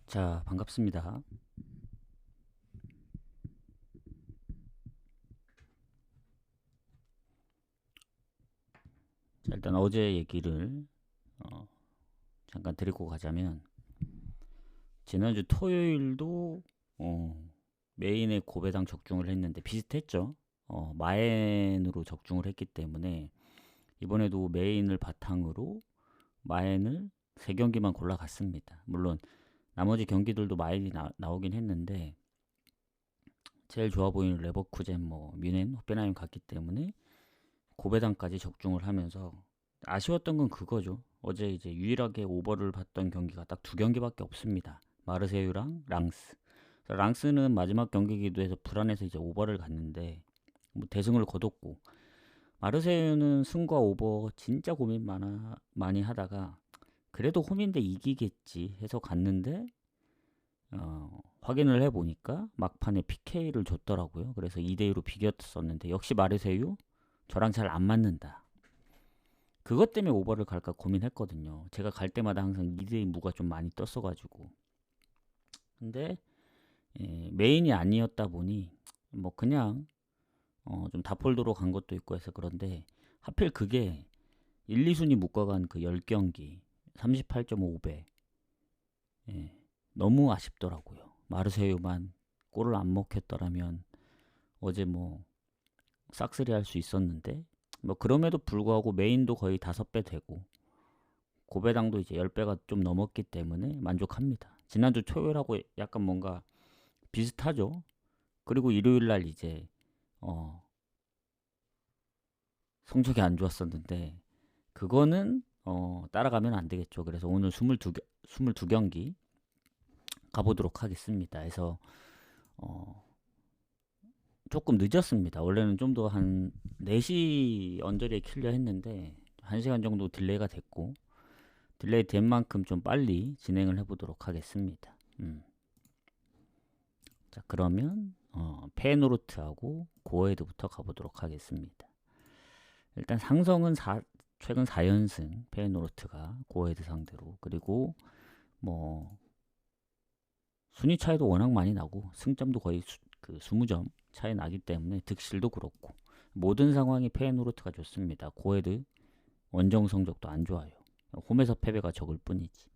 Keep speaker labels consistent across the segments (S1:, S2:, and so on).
S1: 자, 반갑습니다. 자, 일단 어제 얘기를 잠깐 드리고 가자면, 지난주 토요일도 메인에 고배당 적중을 했는데 비슷했죠. 마엔으로 적중을 했기 때문에 이번에도 메인을 바탕으로 마엔을 3경기만 골라갔습니다. 물론 나머지 경기들도 마엔이 나오긴 했는데 제일 좋아 보이는 레버쿠젠, 뮌헨, 호펜하임 갔기 때문에 고배당까지 적중을 하면서 아쉬웠던 건 그거죠. 어제 이제 유일하게 오버를 봤던 경기가 딱 2경기밖에 없습니다. 마르세유랑 랑스. 랑스는 마지막 경기기도 해서 불안해서 이제 오버를 갔는데 뭐 대승을 거뒀고, 마르세유는 승과 오버 진짜 고민 많이 하다가 그래도 홈인데 이기겠지 해서 갔는데 확인을 해보니까 막판에 PK를 줬더라고요. 그래서 2대2로 비겼었는데 역시 마르세유 저랑 잘 안 맞는다. 그것 때문에 오버를 갈까 고민했거든요. 제가 갈 때마다 항상 2대2 무가 좀 많이 떴어가지고. 근데 메인이 아니었다 보니 뭐 그냥 좀 다폴도로 간 것도 있고 해서 그런데, 하필 그게 1, 2순위 묶어간 그 10경기 38.5배, 너무 아쉽더라고요. 마르세유만 골을 안 먹혔더라면 어제 뭐 싹쓸이 할 수 있었는데, 뭐 그럼에도 불구하고 메인도 거의 5배 되고 고배당도 이제 10배가 좀 넘었기 때문에 만족합니다. 지난주 토요일하고 약간 뭔가 비슷하죠. 그리고 일요일날 이제 어, 성적이 안 좋았었는데 그거는 따라가면 안 되겠죠. 그래서 오늘 22경기 가보도록 하겠습니다. 그래서 어, 조금 늦었습니다. 원래는 좀 더 한 4시 언저리에 킬려 했는데 1시간 정도 딜레이가 됐고, 딜레이 된 만큼 좀 빨리 진행을 해보도록 하겠습니다. 자, 그러면 페노르트하고 고헤드부터 가보도록 하겠습니다. 일단 상성은 최근 4연승 페노르트가 고헤드 상대로, 그리고 뭐 순위 차이도 워낙 많이 나고 승점도 거의 20점 차이 나기 때문에 득실도 그렇고 모든 상황이 페노르트가 좋습니다. 고헤드 원정 성적도 안 좋아요. 홈에서 패배가 적을 뿐이지.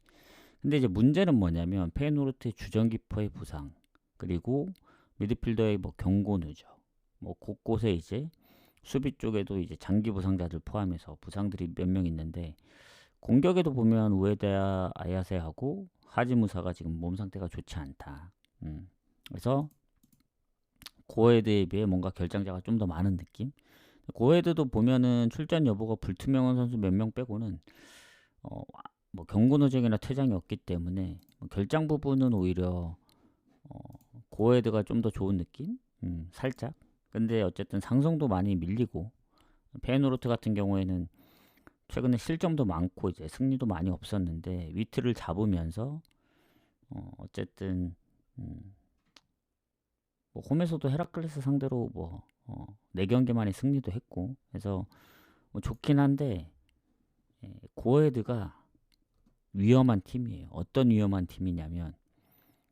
S1: 근데 이제 문제는 뭐냐면 페노르트의 주전키퍼의 부상, 그리고 미드필더의 뭐 경고 누적, 뭐 곳곳에 이제 수비 쪽에도 이제 장기 부상자들 포함해서 부상들이 몇 명 있는데, 공격에도 보면 우에다 아야세하고 하지무사가 지금 몸 상태가 좋지 않다. 그래서 고헤드에 비해 뭔가 결장자가 좀 더 많은 느낌. 고헤드도 보면은 출전 여부가 불투명한 선수 몇 명 빼고는 어, 뭐 경고 누적이나 퇴장이 없기 때문에 뭐 결장 부분은 오히려 고헤드가 좀 더 좋은 느낌? 살짝. 근데 어쨌든 상성도 많이 밀리고, 페노르트 같은 경우에는 최근에 실점도 많고 이제 승리도 많이 없었는데 위트를 잡으면서 어쨌든 뭐 홈에서도 헤라클레스 상대로 뭐 4경기 만에 승리도 했고 해서 뭐 좋긴 한데, 고헤드가 위험한 팀이에요. 어떤 위험한 팀이냐면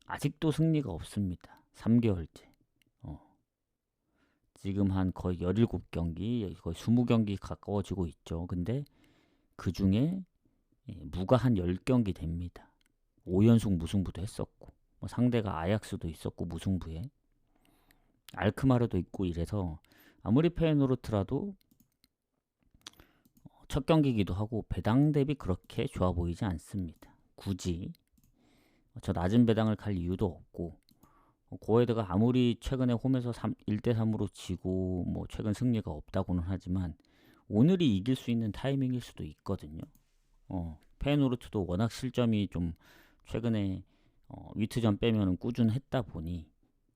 S1: 아직도 승리가 없습니다. 3개월째. 지금 한 거의 17경기, 거의 20경기 가까워지고 있죠. 근데 그 중에 무가 한 10경기 됩니다. 5연속 무승부도 했었고, 뭐 상대가 아약스도 있었고 무승부에 알크마르도 있고 이래서 아무리 페노르트라도 첫 경기이기도 하고 배당 대비 그렇게 좋아 보이지 않습니다. 굳이 저 낮은 배당을 갈 이유도 없고, 고헤드가 아무리 최근에 홈에서 1대3으로 지고 뭐 최근 승리가 없다고는 하지만 오늘이 이길 수 있는 타이밍일 수도 있거든요. 페노르트도 워낙 실점이 좀 최근에 위트전 빼면은 꾸준했다 보니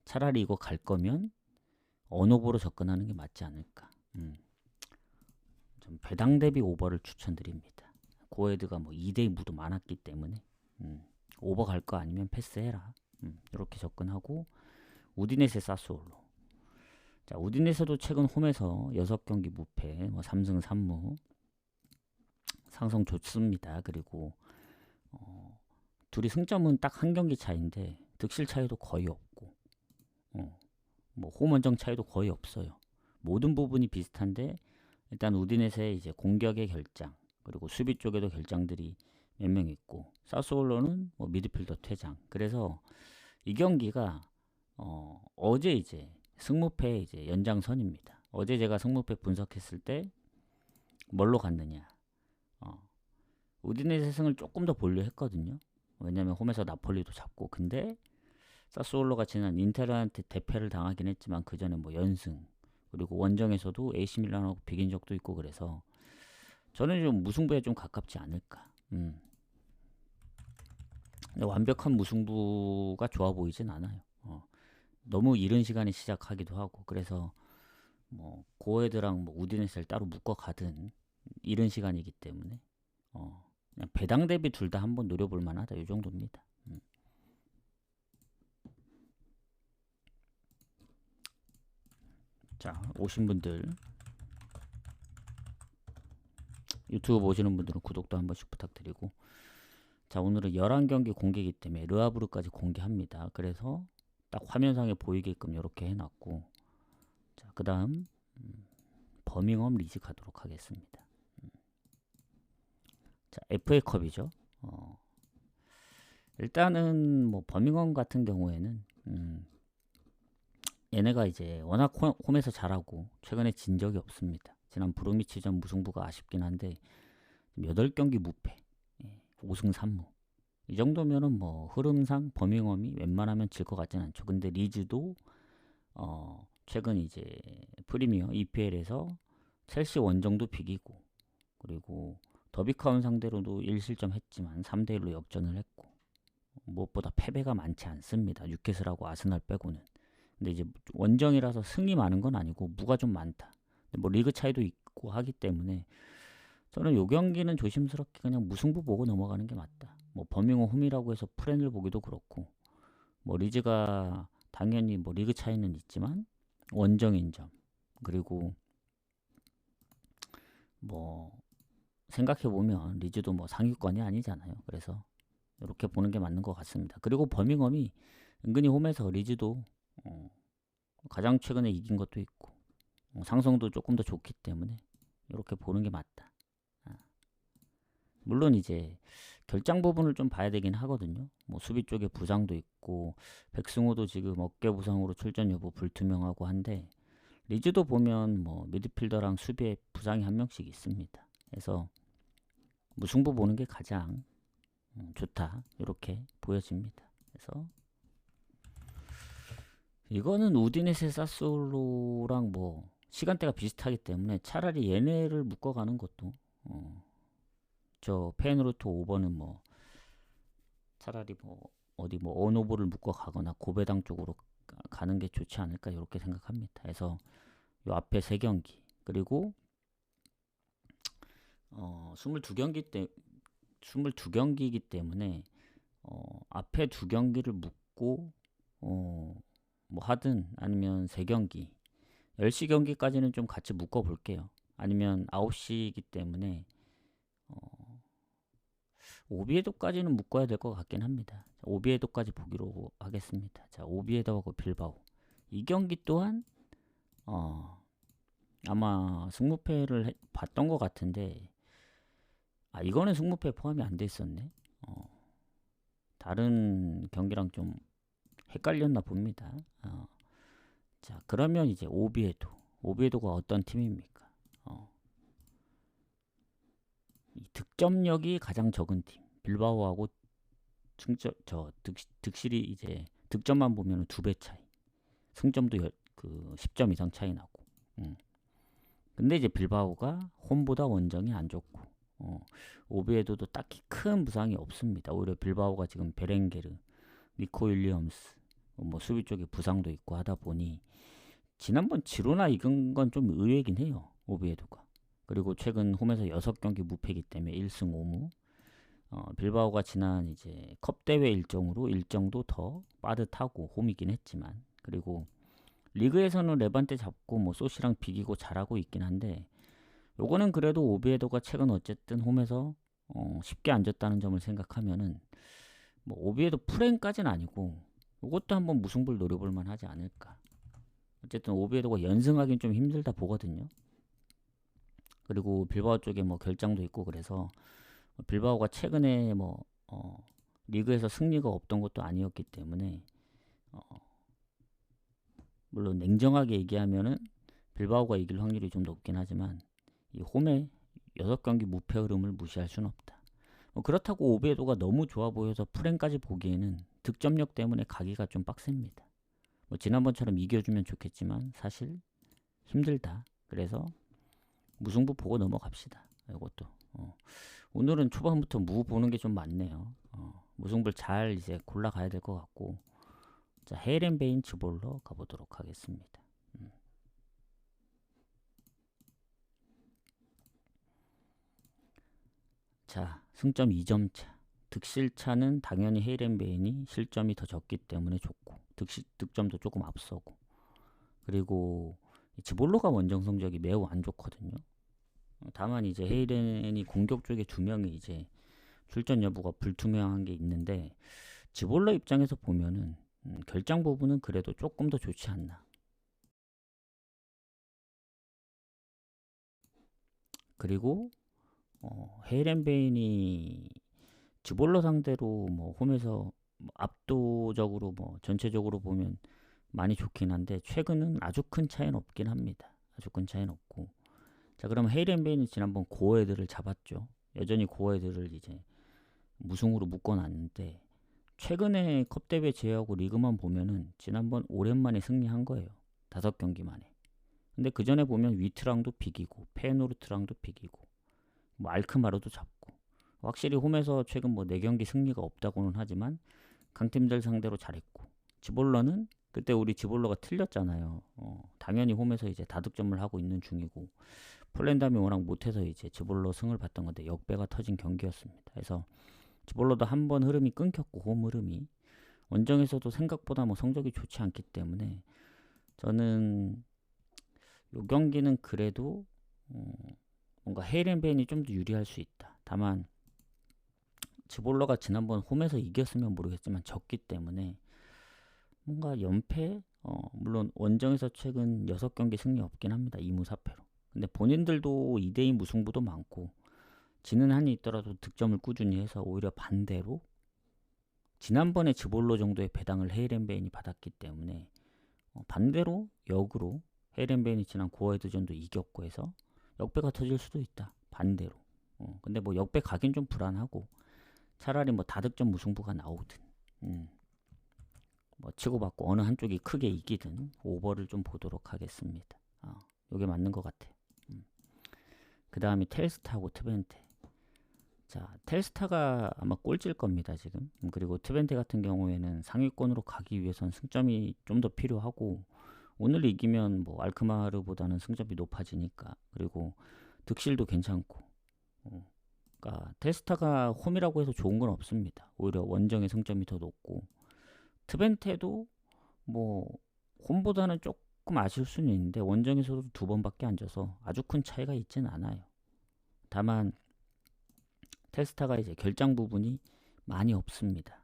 S1: 차라리 이거 갈 거면 언오버로 접근하는 게 맞지 않을까. 좀 배당 대비 오버를 추천드립니다. 고헤드가 뭐 2대2 무도 많았기 때문에 오버 갈 거 아니면 패스해라. 이렇게 접근하고, 우디네세 사스올로. 자, 우디네세도 최근 홈에서 6경기 무패, 뭐 3승 3무 상성 좋습니다. 그리고 둘이 승점은 딱 한 경기 차이인데 득실 차이도 거의 없고 뭐 홈원정 차이도 거의 없어요. 모든 부분이 비슷한데 일단 우디네세의 이제 공격의 결장 그리고 수비 쪽에도 결장들이 몇 명 있고 사스올로는 뭐 미드필더 퇴장. 그래서 이 경기가 어제 이제 승무패 이제 연장선입니다. 어제 제가 승무패 분석했을 때 뭘로 갔느냐? 우디네세 승을 조금 더 보려 했거든요. 왜냐면 홈에서 나폴리도 잡고 근데 사스올로가 지난 인테르한테 대패를 당하긴 했지만 그 전에 뭐 연승 그리고 원정에서도 AC 밀란하고 비긴 적도 있고 그래서 저는 좀 무승부에 좀 가깝지 않을까. 근데 완벽한 무승부가 좋아 보이진 않아요. 너무 이른 시간에 시작하기도 하고 그래서 뭐 고헤드랑 뭐 우디네세를 따로 묶어 가든 이른 시간이기 때문에 그냥 배당 대비 둘 다 한번 노려볼 만하다 이 정도입니다. 자, 오신 분들 유튜브 보시는 분들은 구독도 한 번씩 부탁드리고 자 오늘은 11경기 공개이기 때문에 르하브르까지 공개합니다. 그래서 딱 화면상에 보이게끔 이렇게 해놨고 자 그 다음 버밍엄 리즈 가도록 하겠습니다. 자 FA컵이죠. 일단은 뭐 버밍엄 같은 경우에는 얘네가 이제 워낙 홈에서 잘하고 최근에 진 적이 없습니다. 지난 브로미치전 무승부가 아쉽긴 한데 8경기 무패 5승 3무 이 정도면은 뭐 흐름상 버밍엄이 웬만하면 질 것 같진 않죠. 근데 리즈도 최근 이제 프리미어 EPL에서 첼시 원정도 비기고 그리고 더비카운 상대로도 1실점 했지만 3대1로 역전을 했고 무엇보다 패배가 많지 않습니다. 뉴캐슬하고 아스날 빼고는. 근데 이제 원정이라서 승이 많은 건 아니고 무가 좀 많다. 뭐 리그 차이도 있고 하기 때문에 저는 요 경기는 조심스럽게 그냥 무승부 보고 넘어가는 게 맞다. 뭐 버밍엄 홈이라고 해서 프렌을 보기도 그렇고 뭐 리즈가 당연히 뭐 리그 차이는 있지만 원정인 점 그리고 뭐 생각해보면 리즈도 뭐 상위권이 아니잖아요. 그래서 이렇게 보는 게 맞는 것 같습니다. 그리고 버밍엄이 은근히 홈에서 리즈도 가장 최근에 이긴 것도 있고 상성도 조금 더 좋기 때문에 이렇게 보는 게 맞다. 물론 이제 결장 부분을 좀 봐야 되긴 하거든요. 뭐 수비 쪽에 부상도 있고 백승호도 지금 어깨 부상으로 출전 여부 불투명하고 한데 리즈도 보면 뭐 미드필더랑 수비에 부상이 한 명씩 있습니다. 그래서 무승부 보는 게 가장 좋다 이렇게 보여집니다. 그래서 이거는 우디네세 사솔로랑 뭐 시간대가 비슷하기 때문에 차라리 얘네를 묶어가는 것도 저 페인루트 5번은 뭐 차라리 뭐 어디 뭐 언오버를 묶어 가거나 고배당 쪽으로 가는 게 좋지 않을까 이렇게 생각합니다. 그래서 요 앞에 3경기 그리고 22경기이기 때문에 앞에 2경기를 묶고 뭐 하든 아니면 3경기 10시 경기까지는 좀 같이 묶어 볼게요. 아니면 9시이기 때문에 오비에도까지는 묶어야 될 것 같긴 합니다. 오비에도까지 보기로 하겠습니다. 자, 오비에도하고 빌바오 이 경기 또한 아마 승무패를 봤던 것 같은데 이거는 승무패 포함이 안 돼 있었네. 다른 경기랑 좀 헷갈렸나 봅니다. 자 그러면 이제 오비에도가 어떤 팀입니까? 이 득점력이 가장 적은 팀 빌바오하고 득실이 이제 득점만 보면 2배 차이 승점도 10점 이상 차이 나고 근데 이제 빌바오가 홈보다 원정이 안 좋고 오비에도도 딱히 큰 부상이 없습니다. 오히려 빌바오가 지금 베렌게르 니코 윌리엄스 뭐 수비 쪽에 부상도 있고 하다 보니 지난번 지로나 이긴 건 좀 의외긴 해요. 오비에도가. 그리고 최근 홈에서 6경기 무패이기 때문에 1승 5무. 빌바오가 지난 이제 컵 대회 일정도 더 빠듯하고 홈이긴 했지만 그리고 리그에서는 레반테 잡고 뭐 소시랑 비기고 잘하고 있긴 한데 요거는 그래도 오비에도가 최근 어쨌든 홈에서 쉽게 안 졌다는 점을 생각하면은 뭐 오비에도 프레임까지는 아니고 이것도 한번 무승부를 노려볼 만하지 않을까. 어쨌든 오비에도가 연승하기는 좀 힘들다 보거든요. 그리고 빌바오 쪽에 뭐 결장도 있고 그래서 빌바오가 최근에 뭐 리그에서 승리가 없던 것도 아니었기 때문에 물론 냉정하게 얘기하면은 빌바오가 이길 확률이 좀 높긴 하지만 이 홈의 6경기 무패 흐름을 무시할 수는 없다. 그렇다고 오비에도가 너무 좋아 보여서 프랭까지 보기에는 득점력 때문에 가기가 좀 빡셉니다. 지난번처럼 이겨주면 좋겠지만 사실 힘들다. 그래서 무승부 보고 넘어갑시다. 이것도 오늘은 초반부터 무 보는 게 좀 많네요. 무승부를 잘 이제 골라가야 될 것 같고, 자, 헤이렌베인 즈볼러 가보도록 하겠습니다. 자, 승점 2점 차. 득실차는 당연히 헤이렌베인이 실점이 더 적기 때문에 좋고, 득점도 조금 앞서고, 그리고 즈볼러가 원정 성적이 매우 안 좋거든요. 다만 이제 헤이렌이 공격 쪽에 두 명이 이제 출전 여부가 불투명한 게 있는데, 즈볼러 입장에서 보면은 결장 부분은 그래도 조금 더 좋지 않나. 그리고 헤이렌베인이 즈볼러 상대로 뭐 홈에서 압도적으로 뭐 전체적으로 보면 많이 좋긴 한데 최근은 아주 큰 차이는 없긴 합니다. 아주 큰 차이는 없고, 자, 그러면 헤이렌베인이 지난번 고어헤드를 잡았죠. 여전히 고어헤드를 이제 무승으로 묶어놨는데 최근에 컵 대회 제외하고 리그만 보면은 지난번 오랜만에 승리한 거예요. 5경기 만에. 근데 그 전에 보면 위트랑도 비기고 페노르트랑도 비기고 뭐 알크마르도 잡고, 확실히 홈에서 최근 뭐 4경기 승리가 없다고는 하지만 강팀들 상대로 잘했고, 즈볼러는 그때 우리 즈볼러가 틀렸잖아요. 당연히 홈에서 이제 다득점을 하고 있는 중이고 폴란담이 워낙 못해서 이제 즈볼러 승을 봤던 건데 역배가 터진 경기였습니다. 그래서 즈볼러도 한 번 흐름이 끊겼고 홈 흐름이 원정에서도 생각보다 뭐 성적이 좋지 않기 때문에 저는 이 경기는 그래도 뭔가 헤이렌베인이 좀 더 유리할 수 있다. 다만 즈볼러가 지난번 홈에서 이겼으면 모르겠지만 졌기 때문에 뭔가 연패? 물론 원정에서 최근 6경기 승리 없긴 합니다. 2무 4패로. 근데 본인들도 2대2 무승부도 많고 지는 한이 있더라도 득점을 꾸준히 해서 오히려 반대로 지난번에 즈볼러 정도의 배당을 헤이렌베인이 받았기 때문에 반대로 역으로 헤이렌베인이 지난 고어헤드전도 이겼고 해서 역배가 터질 수도 있다. 반대로. 근데 뭐 역배 가긴 좀 불안하고 차라리 뭐 다득점 무승부가 나오든 뭐 치고받고 어느 한쪽이 크게 이기든 오버를 좀 보도록 하겠습니다. 요게 맞는 것 같아요. 그 다음에 텔스타하고 트벤테. 자, 텔스타가 아마 꼴찌일 겁니다 지금. 그리고 트벤테 같은 경우에는 상위권으로 가기 위해선 승점이 좀 더 필요하고 오늘 이기면 뭐 알크마르보다는 승점이 높아지니까, 그리고 득실도 괜찮고 그러니까 텔스타가 홈이라고 해서 좋은 건 없습니다. 오히려 원정의 승점이 더 높고 트벤테도 뭐 홈보다는 조금 아쉬울 수는 있는데 원정에서도 2번밖에 안 져서 아주 큰 차이가 있진 않아요. 다만 텔스타가 이제 결장 부분이 많이 없습니다.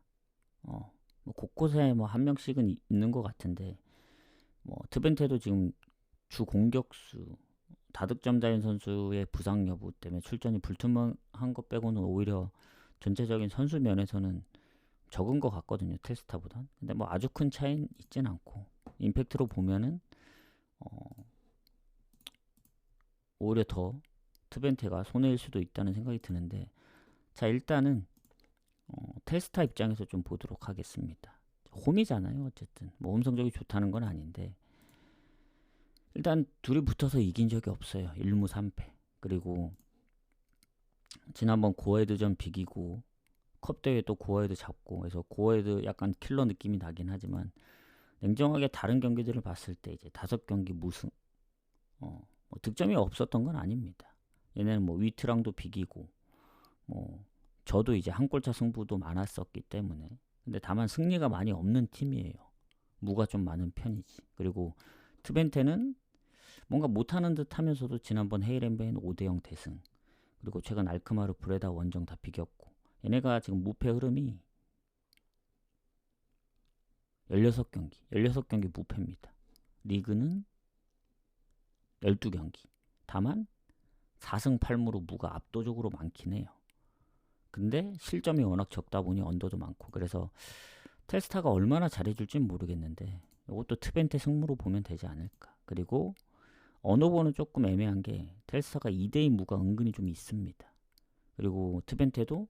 S1: 뭐 곳곳에 뭐 한 명씩은 있는 것 같은데 뭐 트벤테도 지금 주 공격수 다득점자인 선수의 부상 여부 때문에 출전이 불투명한 것 빼고는 오히려 전체적인 선수 면에서는 적은 것 같거든요. 텔스타보단. 근데 뭐 아주 큰 차이는 있진 않고 임팩트로 보면은 오히려 더 트벤테가 손해일 수도 있다는 생각이 드는데, 자, 일단은 텔스타 입장에서 좀 보도록 하겠습니다. 홈이잖아요. 어쨌든 뭐 홈 성적이 좋다는 건 아닌데 일단 둘이 붙어서 이긴 적이 없어요. 1무 3패. 그리고 지난번 고어헤드전 비기고 컵대회 또 고어헤드 잡고, 그래서 고어헤드 약간 킬러 느낌이 나긴 하지만 냉정하게 다른 경기들을 봤을 때 이제 5경기 무승, 뭐 득점이 없었던 건 아닙니다. 얘네는 뭐 위트랑도 비기고 뭐 저도 이제 한 골차 승부도 많았었기 때문에. 근데 다만 승리가 많이 없는 팀이에요. 무가 좀 많은 편이지. 그리고 트벤테는 뭔가 못하는 듯 하면서도 지난번 헤이렌베인 5대0 대승, 그리고 최근 알크마르 브레다 원정 다 비겼고 얘네가 지금 무패 흐름이 16경기. 16경기 무패입니다. 리그는 12경기. 다만 4승 8무로 무가 압도적으로 많긴 해요. 근데 실점이 워낙 적다 보니 언더도 많고, 그래서 텔스타가 얼마나 잘해줄진 모르겠는데 이것도 트벤테 승무로 보면 되지 않을까. 그리고 언어번은 조금 애매한 게 텔스타가 2대2 무가 은근히 좀 있습니다. 그리고 트벤테도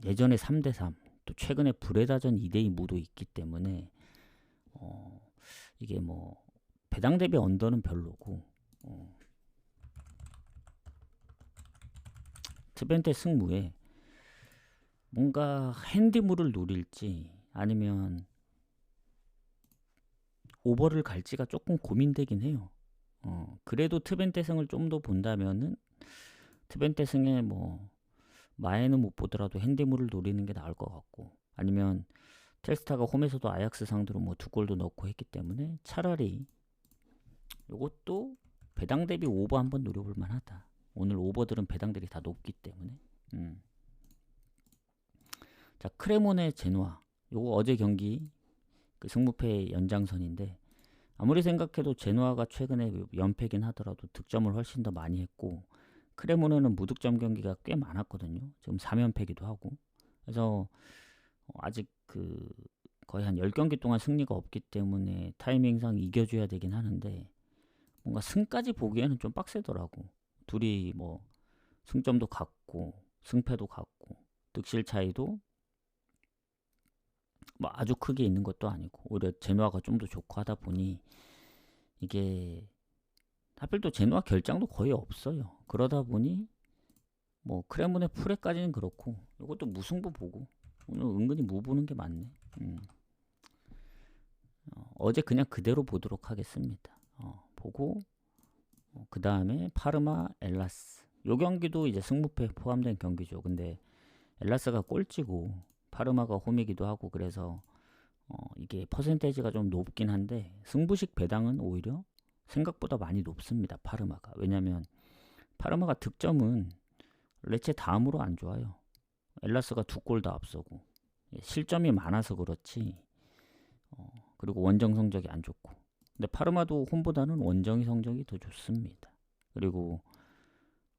S1: 예전에 3대3, 또 최근에 브레다전 2대2 무도 있기 때문에 이게 뭐 배당 대비 언더는 별로고, 트벤테 승무에 뭔가 핸디물을 노릴지 아니면 오버를 갈지가 조금 고민되긴 해요. 그래도 트벤테 승을 좀 더 본다면은 트벤테 승에 뭐 마에는 못 보더라도 핸디물을 노리는 게 나을 것 같고, 아니면 텔스타가 홈에서도 아약스 상대로 뭐 2골도 넣고 했기 때문에 차라리 요것도 배당 대비 오버 한번 노려볼 만하다. 오늘 오버들은 배당들이 다 높기 때문에. 자, 크레모네 제노아. 요거 어제 경기 그 승무패 연장선인데, 아무리 생각해도 제노아가 최근에 연패긴 하더라도 득점을 훨씬 더 많이 했고, 크레모네는 무득점 경기가 꽤 많았거든요. 지금 3연패기도 하고. 그래서 아직 그 거의 한 10경기 동안 승리가 없기 때문에 타이밍상 이겨줘야 되긴 하는데, 뭔가 승까지 보기에는 좀 빡세더라고. 둘이 뭐 승점도 같고 승패도 같고 득실 차이도 뭐 아주 크게 있는 것도 아니고, 오히려 제노아가 좀 더 좋고 하다 보니 이게 하필 또 제노아 결장도 거의 없어요. 그러다 보니 뭐 크레모네 프레까지는 그렇고, 이것도 무승부 보고, 오늘 은근히 무 보는 게 많네. 어제 그냥 그대로 보도록 하겠습니다. 보고 그 다음에 파르마 엘라스. 요 경기도 이제 승무패 포함된 경기죠. 근데 엘라스가 꼴찌고 파르마가 홈이기도 하고, 그래서 이게 퍼센테이지가 좀 높긴 한데 승부식 배당은 오히려 생각보다 많이 높습니다. 파르마가. 왜냐면 파르마가 득점은 레체 다음으로 안 좋아요. 엘라스가 2골 더 앞서고 실점이 많아서 그렇지, 그리고 원정 성적이 안 좋고. 근데 파르마도 홈보다는 원정의 성적이 더 좋습니다. 그리고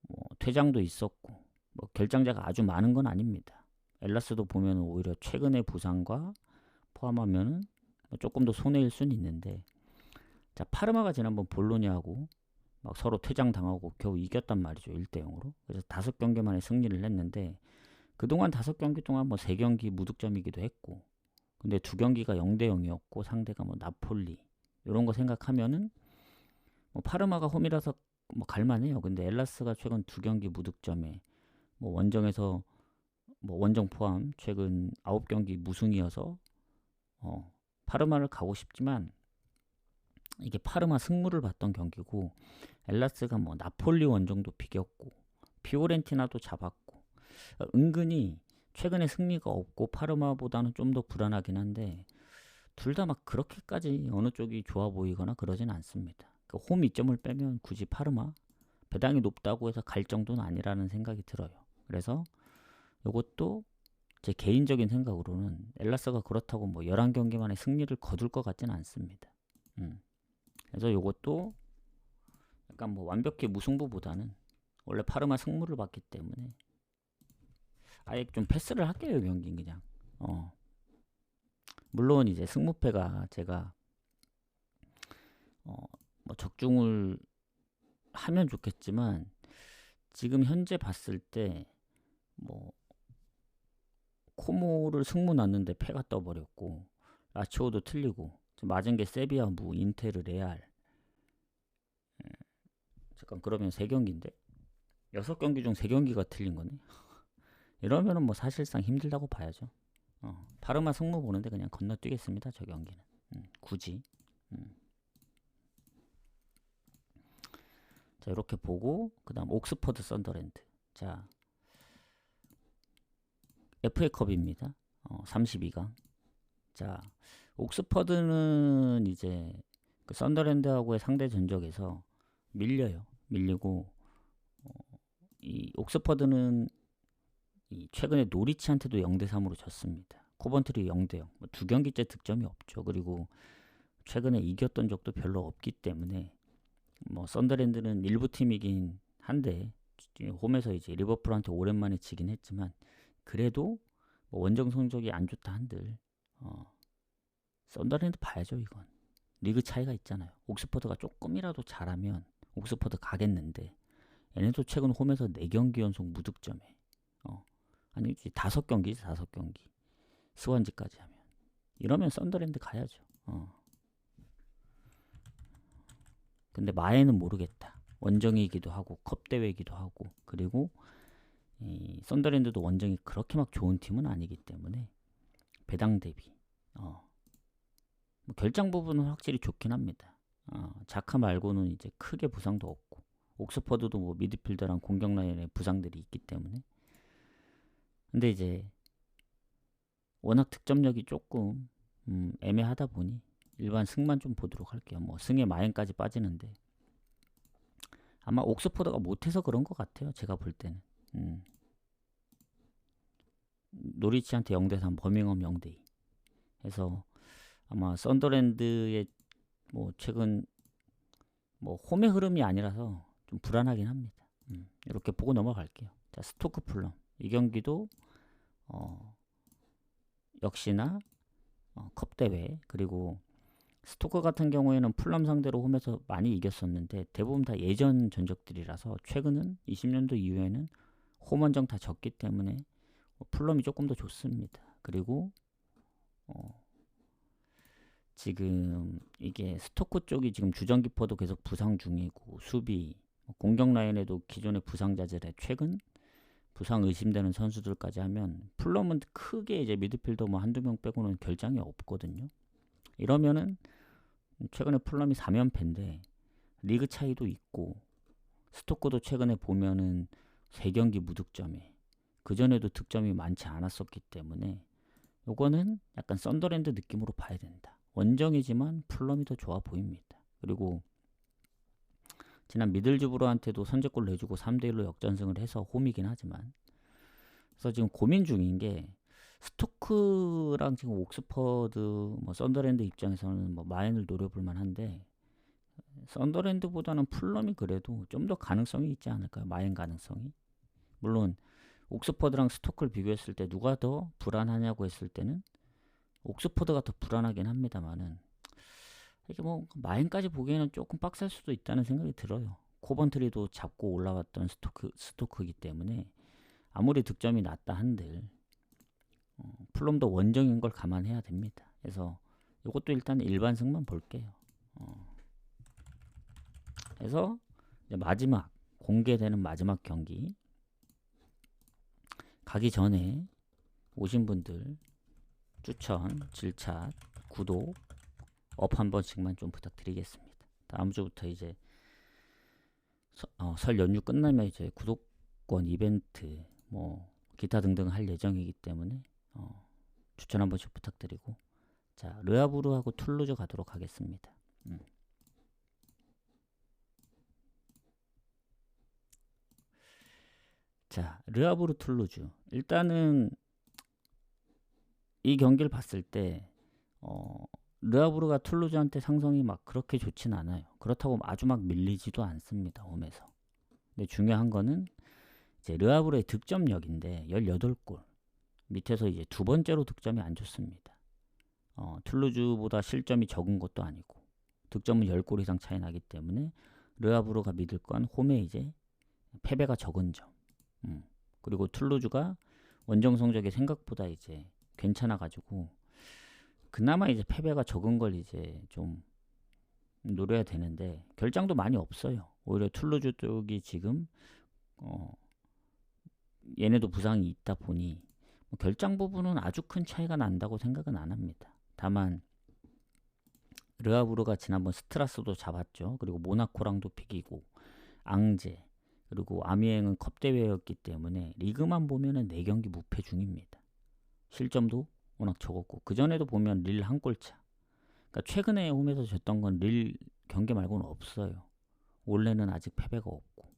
S1: 뭐 퇴장도 있었고 뭐 결장자가 아주 많은 건 아닙니다. 엘라스도 보면 오히려 최근의 부상과 포함하면 조금 더 손해일 수는 있는데, 자, 파르마가 지난번 볼로냐하고 막 서로 퇴장 당하고 겨우 이겼단 말이죠. 1대0으로. 그래서 5경기 만에 승리를 했는데, 그동안 5경기 동안 뭐 3경기 무득점이기도 했고, 근데 2경기가 0대0이었고 상대가 뭐 나폴리 이런 거 생각하면은 뭐 파르마가 홈이라서 뭐 갈만해요. 근데 엘라스가 최근 2경기 무득점에 뭐 원정에서 뭐 원정 포함 최근 9경기 무승이어서 파르마를 가고 싶지만, 이게 파르마 승무를 봤던 경기고, 엘라스가 뭐 나폴리 원정도 비겼고 피오렌티나도 잡았고, 은근히 최근에 승리가 없고 파르마보다는 좀 더 불안하긴 한데, 둘 다 막 그렇게까지 어느 쪽이 좋아 보이거나 그러진 않습니다. 그 홈 이점을 빼면 굳이 파르마 배당이 높다고 해서 갈 정도는 아니라는 생각이 들어요. 그래서 이것도 제 개인적인 생각으로는 엘라스가 그렇다고 뭐 11경기 만에 승리를 거둘 것 같지는 않습니다. 그래서 이것도 약간 뭐 완벽히 무승부보다는 원래 파르마 승무를 봤기 때문에 아예 좀 패스를 할게요. 경기 그냥. 물론 이제 승무패가 제가 뭐 적중을 하면 좋겠지만, 지금 현재 봤을 때 뭐 코모를 승무 났는데 패가 떠버렸고, 라치오도 틀리고, 맞은 게 세비야 무, 인테르, 레알. 잠깐, 그러면 3경기인데 6경기 중 3경기가 틀린 거네. 이러면은 뭐 사실상 힘들다고 봐야죠. 파르마 승무 보는데 그냥 건너뛰겠습니다. 저 경기는. 굳이. 자, 이렇게 보고 그 다음 옥스퍼드 썬더랜드. 자, FA컵입니다. 32강. 자, 옥스퍼드는 이제 그 썬더랜드하고의 상대 전적에서 밀려요. 밀리고, 이 옥스퍼드는 최근에 노리치한테도 0대3으로 졌습니다. 코번트리 0대0. 뭐 2경기째 득점이 없죠. 그리고 최근에 이겼던 적도 별로 없기 때문에 뭐 썬더랜드는 일부 팀이긴 한데 홈에서 이제 리버풀한테 오랜만에 지긴 했지만 그래도 뭐 원정 성적이 안 좋다 한들 썬더랜드 봐야죠. 이건 리그 차이가 있잖아요. 옥스퍼드가 조금이라도 잘하면 옥스퍼드 가겠는데 얘네도 최근 홈에서 4경기 연속 무득점에 아니지 5경기지 5경기 스완지까지 하면 이러면 썬더랜드 가야죠. 근데 마에는 모르겠다. 원정이기도 하고 컵 대회이기도 하고 그리고 이 썬더랜드도 원정이 그렇게 막 좋은 팀은 아니기 때문에 배당 대비 뭐 결장 부분은 확실히 좋긴 합니다. 자카 말고는 이제 크게 부상도 없고 옥스퍼드도 뭐 미드필더랑 공격 라인에 부상들이 있기 때문에 근데 이제 워낙 득점력이 조금 애매하다 보니 일반 승만 좀 보도록 할게요. 뭐 승에 마행까지 빠지는데 아마 옥스퍼드가 못해서 그런 것 같아요. 제가 볼 때는 노리치한테 0대3 버밍엄 0대2 해서 아마 썬더랜드의 뭐 최근 뭐 홈의 흐름이 아니라서 좀 불안하긴 합니다. 이렇게 보고 넘어갈게요. 자, 스토크 풀럼 이 경기도 역시나 컵 대회 그리고 스토크 같은 경우에는 풀럼 상대로 홈에서 많이 이겼었는데 대부분 다 예전 전적들이라서 최근은 20년도 이후에는 홈 원정 다 졌기 때문에 풀럼이 조금 더 좋습니다. 그리고 지금 이게 스토크 쪽이 지금 주전키퍼도 계속 부상 중이고 수비 공격 라인에도 기존의 부상자들에 최근 부상 의심되는 선수들까지 하면 풀럼은 크게 이제 미드필더 뭐 한두 명 빼고는 결장이 없거든요. 이러면은 최근에 풀럼이 3연패인데 리그 차이도 있고 스토크도 최근에 보면은 3경기 무득점에 그전에도 득점이 많지 않았었기 때문에 요거는 약간 썬더랜드 느낌으로 봐야 된다. 원정이지만 풀럼이 더 좋아 보입니다. 그리고 지난 미들즈브로한테도 선제골 내주고 3대1로 역전승을 해서 홈이긴 하지만 그래서 지금 고민 중인 게 스토크랑 지금 옥스퍼드 뭐 썬더랜드 입장에서는 뭐 마인을 노려볼 만한데 썬더랜드보다는 풀럼이 그래도 좀 더 가능성이 있지 않을까요? 마인 가능성이. 물론 옥스퍼드랑 스토크를 비교했을 때 누가 더 불안하냐고 했을 때는 옥스퍼드가 더 불안하긴 합니다만은 이게 뭐 마인까지 보기에는 조금 빡셀 수도 있다는 생각이 들어요. 코번트리도 잡고 올라왔던 스토크이기 때문에 아무리 득점이 낮다 한들 풀럼도 원정인 걸 감안해야 됩니다. 그래서 이것도 일단 일반승만 볼게요. 그래서 이제 마지막 공개되는 마지막 경기 가기 전에 오신 분들 추천, 질차, 구독, 업 한 번씩만 좀 부탁드리겠습니다. 다음 주부터 이제 설 연휴 끝나면 이제 구독권 이벤트 뭐 기타 등등 할 예정이기 때문에 추천 한 번씩 부탁드리고 자 르하브르하고 툴루즈 가도록 하겠습니다. 자 르하브르 툴루즈 일단은 이 경기를 봤을 때 르하브르가 툴루즈한테 상성이 막 그렇게 좋진 않아요. 그렇다고 아주 막 밀리지도 않습니다. 홈에서. 근데 중요한 거는 이제 르하브르의 득점력인데 18골 밑에서 이제 두 번째로 득점이 안 좋습니다. 툴루즈보다 실점이 적은 것도 아니고 득점은 10골 이상 차이 나기 때문에 르하브르가 믿을 건 홈에 이제 패배가 적은 점. 그리고 툴루즈가 원정 성적이 생각보다 이제 괜찮아가지고 그나마 이제 패배가 적은 걸 이제 좀 노려야 되는데 결장도 많이 없어요. 오히려 툴루즈 쪽이 지금 얘네도 부상이 있다 보니 결장 부분은 아주 큰 차이가 난다고 생각은 안 합니다. 다만 르하브르가 지난번 스트라스도 잡았죠. 그리고 모나코랑도 비기고 앙제 그리고 아미엥은 컵 대회였기 때문에 리그만 보면은 4경기 무패 중입니다. 실점도 워낙 적었고 그 전에도 보면 릴 한 골차. 그러니까 최근에 홈에서 졌던 건 릴 경기 말고는 없어요. 원래는 아직 패배가 없고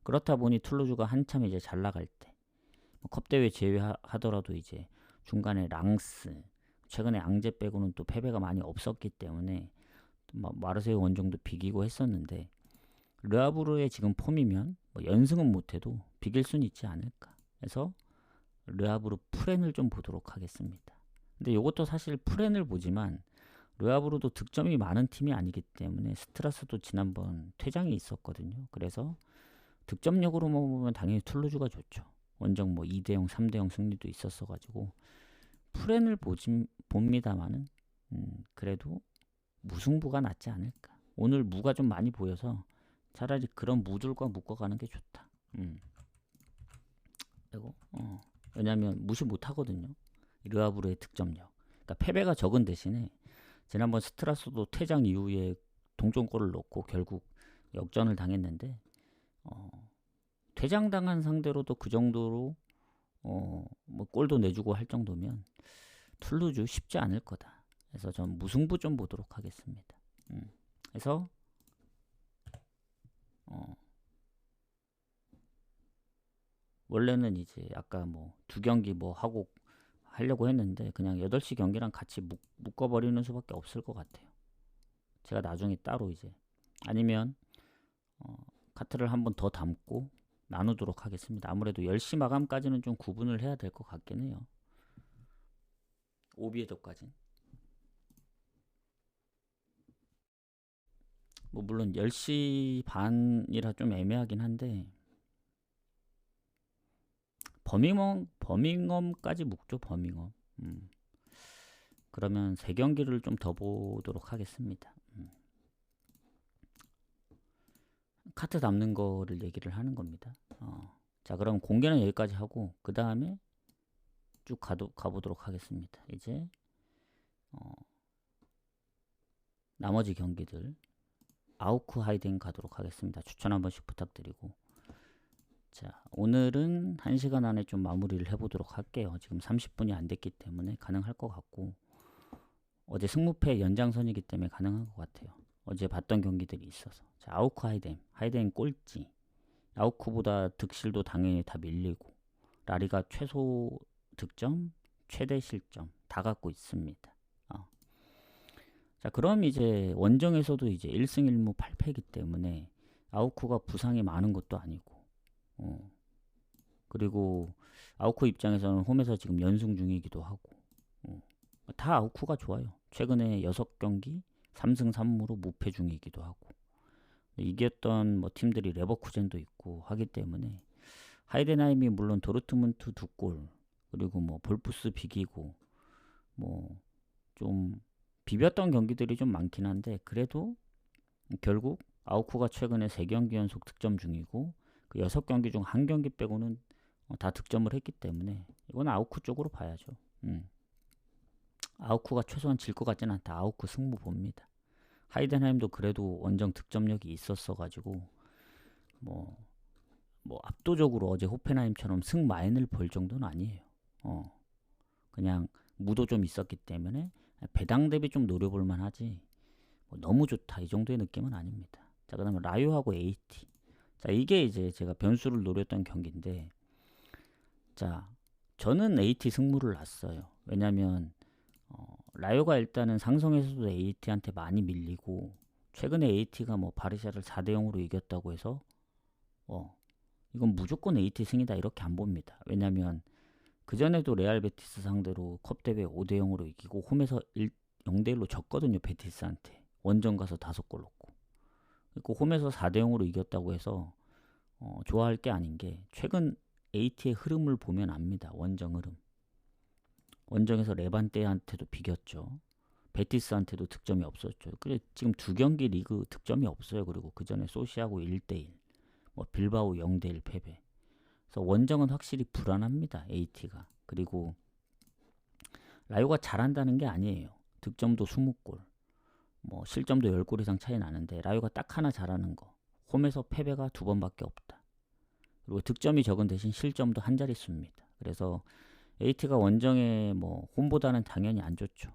S1: 그렇다 보니 툴루즈가 한참 이제 잘 나갈 때 컵대회 제외하더라도 이제 중간에 랑스, 최근에 앙제 빼고는 또 패배가 많이 없었기 때문에 마르세유 원정도 비기고 했었는데, 르하브르의 지금 폼이면 뭐 연승은 못해도 비길 수는 있지 않을까. 그래서 르하브르 프렌을 좀 보도록 하겠습니다. 근데 이것도 사실 프렌을 보지만 르하브르도 득점이 많은 팀이 아니기 때문에 스트라스도 지난번 퇴장이 있었거든요. 그래서 득점력으로 보면 당연히 툴루즈가 좋죠. 원정 뭐 2대0, 3대0 승리도 있었어가지고 프렌을 봅니다만은 그래도 무승부가 낫지 않을까. 오늘 무가 좀 많이 보여서 차라리 그런 무들과 묶어가는 게 좋다. 그리고 왜냐하면 무시 못하거든요. 르하브르의 득점력. 그러니까 패배가 적은 대신에 지난번 스트라스도 퇴장 이후에 동점골을 넣고 결국 역전을 당했는데 퇴장당한 상대로도 그 정도로 뭐 골도 내주고 할 정도면 툴루즈 쉽지 않을 거다. 그래서 전 무승부 좀 보도록 하겠습니다. 그래서 원래는 이제 아까 뭐 두 경기 뭐 하려고 했는데 그냥 8시 경기랑 같이 묶어버리는 수밖에 없을 것 같아요. 제가 나중에 따로 이제 아니면 카트를 한 번 더 담고 나누도록 하겠습니다. 아무래도 10시 마감까지는 좀 구분을 해야 될 것 같긴 해요. 오비에도까지. 뭐 물론 10시 반이라 좀 애매하긴 한데 버밍엄까지 묶죠. 버밍엄. 그러면 3경기를 좀 더 보도록 하겠습니다. 카트 담는 거를 얘기를 하는 겁니다. 자, 그럼 공개는 여기까지 하고 그 다음에 쭉 가보도록 하겠습니다. 이제 나머지 경기들 아우크 하이덴 가도록 하겠습니다. 추천 한 번씩 부탁드리고, 자, 오늘은 1시간 안에 좀 마무리를 해보도록 할게요. 지금 30분이 안 됐기 때문에 가능할 것 같고, 어제 승무패 연장선이기 때문에 가능한 것 같아요. 어제 봤던 경기들이 있어서. 자, 아우크 하이덴 꼴찌. 아우크보다 득실도 당연히 다 밀리고, 라리가 최소 득점, 최대 실점 다 갖고 있습니다. 자, 그럼 이제 원정에서도 이제 1승 1무 8패이기 때문에 아우크가 부상이 많은 것도 아니고, 그리고 아우크 입장에서는 홈에서 지금 연승 중이기도 하고, 다 아우크가 좋아요. 최근에 6경기 3승 3무로 무패 중이기도 하고, 이겼던 뭐 팀들이 레버쿠젠도 있고 하기 때문에 하이덴하임이 물론 도르트문트 2골, 그리고 뭐 볼프스 비기고 뭐 좀 비볐던 경기들이 좀 많긴 한데, 그래도 결국 아우크가 최근에 3경기 연속 득점 중이고 그 6경기 중 1경기 빼고는 다 득점을 했기 때문에 이건 아우크 쪽으로 봐야죠. 아우크가 최소한 질 것 같지는 않다. 아우크 승부 봅니다. 하이덴하임도 그래도 원정 득점력이 있었어가지고 뭐 압도적으로 어제 호펜하임처럼 승마인을 볼 정도는 아니에요. 그냥 무도 좀 있었기 때문에 배당 대비 좀 노려볼만 하지 뭐 너무 좋다 이 정도의 느낌은 아닙니다. 자, 그 다음에 라요하고 AT. 자, 이게 이제 제가 변수를 노렸던 경기인데, 자, 저는 AT 승부를 놨어요. 왜냐면 라요가 일단은 상성에서도 AT한테 많이 밀리고, 최근에 AT가 뭐 바르샤를 4대0으로 이겼다고 해서 이건 무조건 AT 승이다 이렇게 안 봅니다. 왜냐면 그전에도 레알 베티스 상대로 컵대회 5대0으로 이기고 홈에서 0대1로 졌거든요. 베티스한테 원정 가서 5골 넣고. 그리고 홈에서 4대0으로 이겼다고 해서 좋아할 게 아닌 게, 최근 AT의 흐름을 보면 압니다. 원정 흐름. 원정에서 레반떼한테도 비겼죠. 베티스한테도 득점이 없었죠. 그래 지금 2경기 리그 득점이 없어요. 그리고 그 전에 소시하고 1대1, 뭐 빌바오 0대1 패배. 그래서 원정은 확실히 불안합니다. AT가. 그리고 라요가 잘한다는 게 아니에요. 득점도 20골, 뭐 실점도 10골 이상 차이 나는데 라요가 딱 하나 잘하는 거, 홈에서 패배가 2번밖에 없다. 그리고 득점이 적은 대신 실점도 한 자릿수입니다. 그래서 AT가 원정에 뭐 홈보다는 당연히 안 좋죠.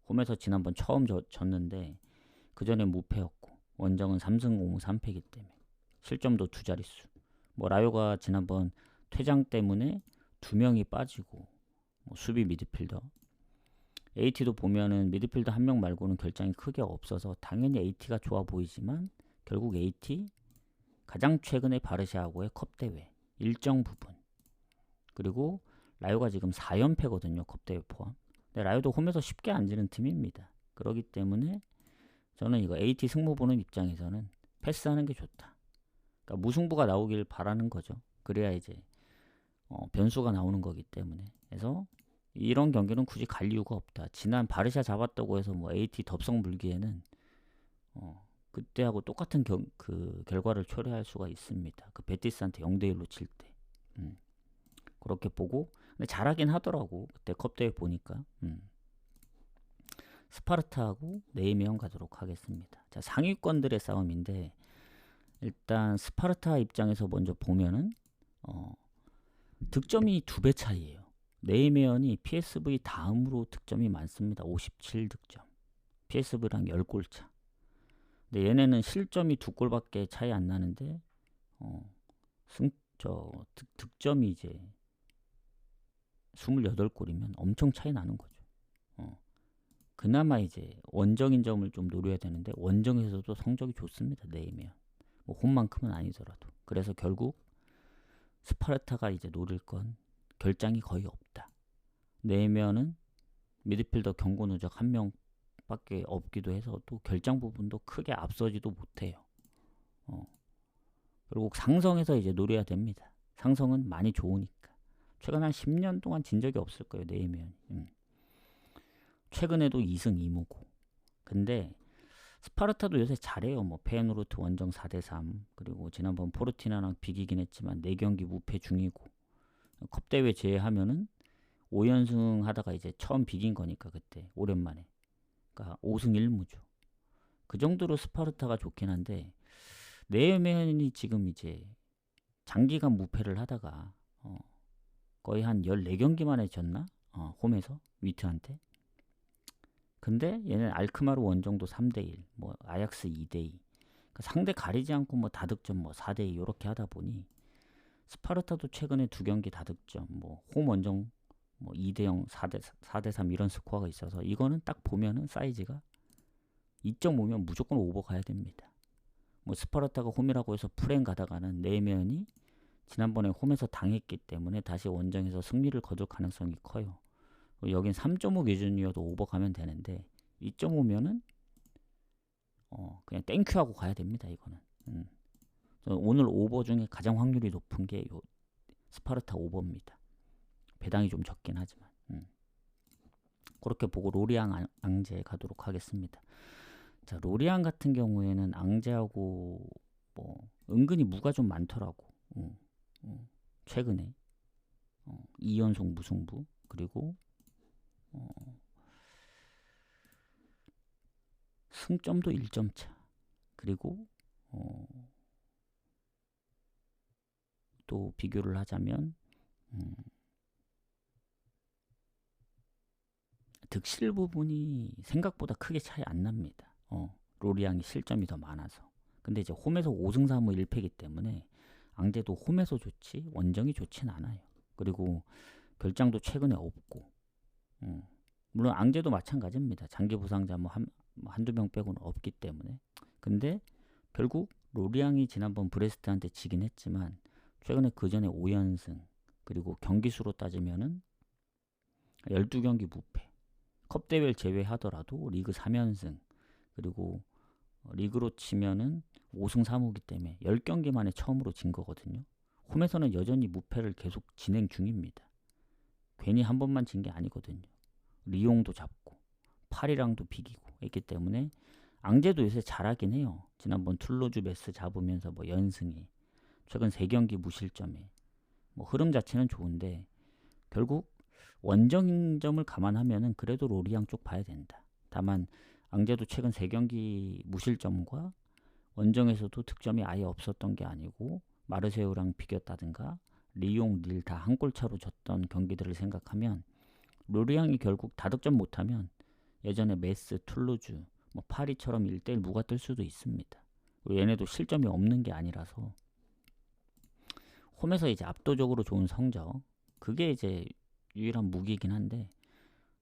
S1: 홈에서 지난번 처음 졌는데 그 전에 무패였고, 원정은 3승 5무 3패이기 때문에 실점도 2자릿수. 뭐 라요가 지난번 퇴장 때문에 2명이 빠지고 뭐 수비 미드필더 AT도 보면은 미드필더 1명 말고는 결장이 크게 없어서 당연히 AT가 좋아 보이지만 결국 AT 가장 최근에 바르샤하고의 컵대회 일정 부분 그리고 라요가 지금 4연패거든요. 컵대회 포함. 근데 라요도 홈에서 쉽게 안 지는 팀입니다. 그렇기 때문에 저는 이거 AT 승무 보는 입장에서는 패스하는 게 좋다. 그러니까 무승부가 나오길 바라는 거죠. 그래야 이제 변수가 나오는 거기 때문에. 그래서 이런 경기는 굳이 갈 이유가 없다. 지난 바르샤 잡았다고 해서 뭐 AT 덥석 물기에는 그때하고 똑같은 그 결과를 초래할 수가 있습니다. 그 베티스한테 0대1로 칠 때. 그렇게 보고 근데 잘하긴 하더라고. 그때 컵대회 보니까. 스파르타하고 네이메온 가도록 하겠습니다. 자, 상위권들의 싸움인데 일단 스파르타 입장에서 먼저 보면은 득점이 2배 차이예요. 네이메온이 PSV 다음으로 득점이 많습니다. 57득점. PSV랑 10골 차. 근데 얘네는 실점이 2골밖에 차이 안 나는데 득점이 이제 28골이면 엄청 차이 나는 거죠. 그나마 이제 원정인 점을 좀 노려야 되는데 원정에서도 성적이 좋습니다. 네이메온. 뭐 홈만큼은 아니더라도. 그래서 결국 스파르타가 이제 노릴 건 결장이 거의 없다. 네이메온은 미드필더 경고 누적 1명밖에 없기도 해서 또 결장 부분도 크게 앞서지도 못해요. 결국 상성에서 이제 노려야 됩니다. 상성은 많이 좋으니까. 최근 한 10년 동안 진 적이 없을 거예요. 네이메온이. 최근에도 2승 2무고. 근데 스파르타도 요새 잘해요. 뭐 페예노르트 원정 4대3 그리고 지난번 포르티나랑 비기긴 했지만 4경기 무패 중이고 컵대회 제외하면은 5연승 하다가 이제 처음 비긴 거니까 그때 오랜만에 그러니까 5승 1무죠. 그 정도로 스파르타가 좋긴 한데 네이메온이 지금 이제 장기간 무패를 하다가 거의 한 14경기 만에 졌나? 홈에서 위트한테. 근데 얘는 알크마르 원정도 3대1, 뭐 아약스 2대2. 그러니까 상대 가리지 않고 뭐 다득점 뭐 4대2 이렇게 하다 보니 스파르타도 최근에 2경기 다득점, 뭐 홈 원정 뭐 2대0, 4대3 이런 스코어가 있어서 이거는 딱 보면은 사이즈가 2.5면 무조건 오버 가야 됩니다. 뭐 스파르타가 홈이라고 해서 풀행 가다가는 네이메온이 지난번에 홈에서 당했기 때문에 다시 원정에서 승리를 거둘 가능성이 커요. 여긴 3.5 기준이어도 오버 가면 되는데 2.5면은 그냥 땡큐하고 가야 됩니다. 이거는 오늘 오버 중에 가장 확률이 높은 게 요 스파르타 오버입니다. 배당이 좀 적긴 하지만 그렇게 보고 로리앙 앙제 가도록 하겠습니다. 자, 로리앙 같은 경우에는 앙제하고 뭐 은근히 무가 좀 많더라고. 최근에 2연속 무승부 그리고 승점도 1점 차. 그리고 또 비교를 하자면 득실 부분이 생각보다 크게 차이 안 납니다. 로리앙이 실점이 더 많아서. 근데 이제 홈에서 5승 3무 1패이기 때문에 앙제도 홈에서 좋지 원정이 좋진 않아요. 그리고 결장도 최근에 없고 물론 앙제도 마찬가지입니다. 장기 부상자 뭐 한두 명 빼고는 없기 때문에. 근데 결국 로리앙이 지난번 브레스트한테 지긴 했지만 최근에 그 전에 5연승 그리고 경기수로 따지면은 12경기 무패. 컵대회를 제외하더라도 리그 3연승 그리고 리그로 치면은 5승 3무기 때문에 10경기 만에 처음으로 진 거거든요. 홈에서는 여전히 무패를 계속 진행 중입니다. 괜히 한 번만 진 게 아니거든요. 리옹도 잡고 파리랑도 비기고 했기 때문에 앙제도 요새 잘하긴 해요. 지난번 툴로즈 메스 잡으면서 뭐 연승에 최근 3경기 무실점에 뭐 흐름 자체는 좋은데 결국 원정점을 감안하면은 그래도 로리앙 쪽 봐야 된다. 다만 앙제도 최근 3경기 무실점과 원정에서도 득점이 아예 없었던 게 아니고 마르세유랑 비겼다든가 리옹, 릴 다 한 골 차로 졌던 경기들을 생각하면 로리앙이 결국 다득점 못하면 예전에 메스, 툴루즈, 뭐 파리처럼 1대1 무가 뜰 수도 있습니다. 얘네도 실점이 없는 게 아니라서 홈에서 이제 압도적으로 좋은 성적, 그게 이제 유일한 무기이긴 한데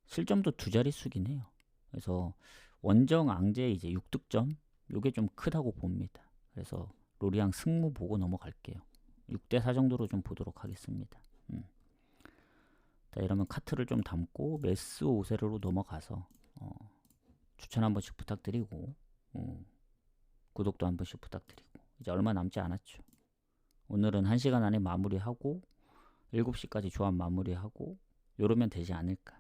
S1: 실점도 두 자릿수긴 해요. 그래서 원정 앙제 이제 6득점, 요게 좀 크다고 봅니다. 그래서 로리앙 승무 보고 넘어갈게요. 6대4 정도로 좀 보도록 하겠습니다. 자, 이러면 카트를 좀 담고 메스 오세르로 넘어가서 추천 한 번씩 부탁드리고 구독도 한 번씩 부탁드리고, 이제 얼마 남지 않았죠. 오늘은 1시간 안에 마무리하고 7시까지 조합 마무리하고 요러면 되지 않을까.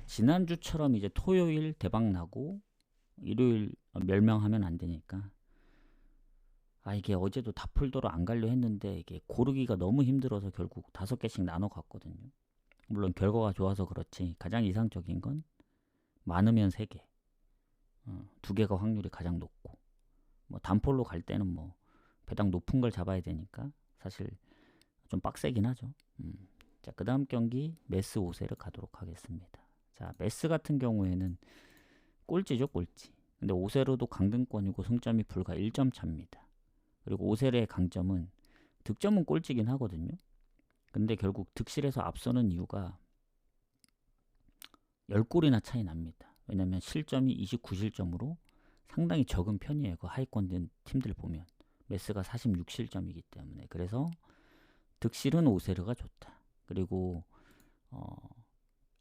S1: 지난주처럼 이제 토요일 대박 나고 일요일 멸망하면 안 되니까. 이게 어제도 다풀도로 안 가려 했는데 이게 고르기가 너무 힘들어서 결국 5개씩 나눠 갔거든요. 물론 결과가 좋아서 그렇지 가장 이상적인 건 많으면 3개, 2개가 확률이 가장 높고, 뭐 단폴로 갈 때는 뭐 배당 높은 걸 잡아야 되니까 사실 좀 빡세긴 하죠. 자, 그 다음 경기 메스 오세르 가도록 하겠습니다. 자, 메스 같은 경우에는 꼴찌죠, 꼴찌. 근데 오세르도 강등권이고 승점이 불과 1점 차입니다. 그리고 오세르의 강점은 득점은 꼴찌긴 하거든요. 근데 결국 득실에서 앞서는 이유가 10골이나 차이 납니다. 왜냐면 실점이 29실점으로 상당히 적은 편이에요. 그 하위권 팀들 보면 메스가 46실점이기 때문에. 그래서 득실은 오세르가 좋다. 그리고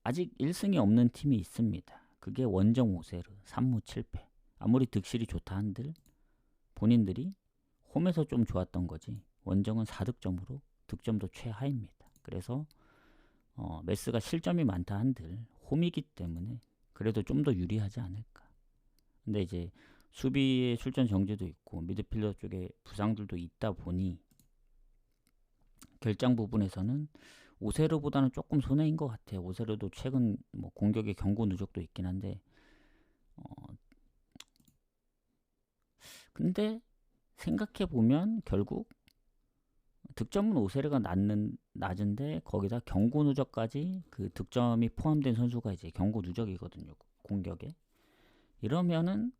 S1: 아직 1승이 없는 팀이 있습니다. 그게 원정 오세르 3무 7패. 아무리 득실이 좋다 한들 본인들이 홈에서 좀 좋았던 거지 원정은 4득점으로 득점도 최하입니다. 그래서 메스가 실점이 많다 한들 홈이기 때문에 그래도 좀 더 유리하지 않을까. 근데 이제 수비에 출전 정지도 있고 미드필더 쪽에 부상들도 있다 보니 결장 부분에서는 오세르보다는 조금 손해인 것 같아요. 오세르도 최근 뭐 공격의 경고 누적도 있긴 한데 근데 생각해보면 결국 득점은 오세르가 낮은데 거기다 경고 누적까지 그 득점이 포함된 선수가 이제 경고 누적이거든요. 공격에. 이러면은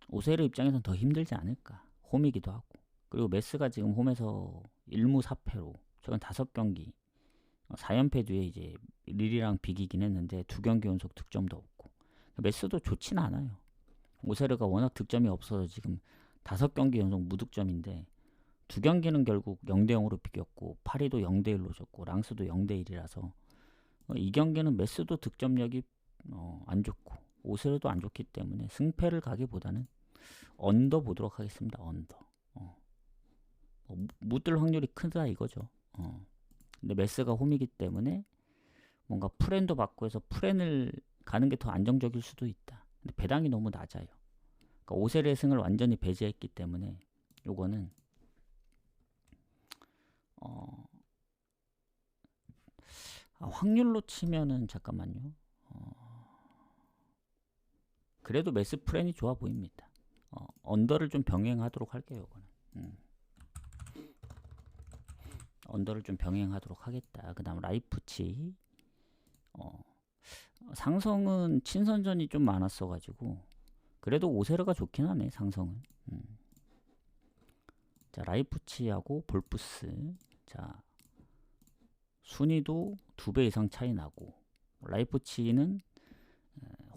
S1: 오세르 입장에서는 더 힘들지 않을까. 홈이기도 하고. 그리고 메스가 지금 홈에서 1무 4패로 최근 5경기 4연패 뒤에 이제 릴이랑 비기긴 했는데 2경기 연속 득점도 없고. 메스도 좋진 않아요. 오세르가 워낙 득점이 없어서 지금 5경기 연속 무득점인데 2경기는 결국 0대0으로 비겼고 파리도 0대1로 졌고 랑스도 0대1이라서 이 경기는 메스도 득점력이 안 좋고 오세르도 안 좋기 때문에 승패를 가기보다는 언더 보도록 하겠습니다. 언더. 묻을 확률이 크다 이거죠. 근데 메스가 홈이기 때문에 뭔가 프렌도 받고 해서 프렌을 가는 게 더 안정적일 수도 있다. 근데 배당이 너무 낮아요. 그러니까 오세르의 승을 완전히 배제했기 때문에 요거는 확률로 치면은 잠깐만요. 그래도 메스 프렌이 좋아 보입니다. 언더를 좀 병행하도록 할게요. 이거는. 언더를 좀 병행하도록 하겠다. 그 다음 라이프치. 상성은 친선전이 좀 많았어가지고 그래도 오세르가 좋긴 하네. 상성은. 자, 라이프치하고 볼프스. 자, 순위도 2배 이상 차이 나고 라이프치는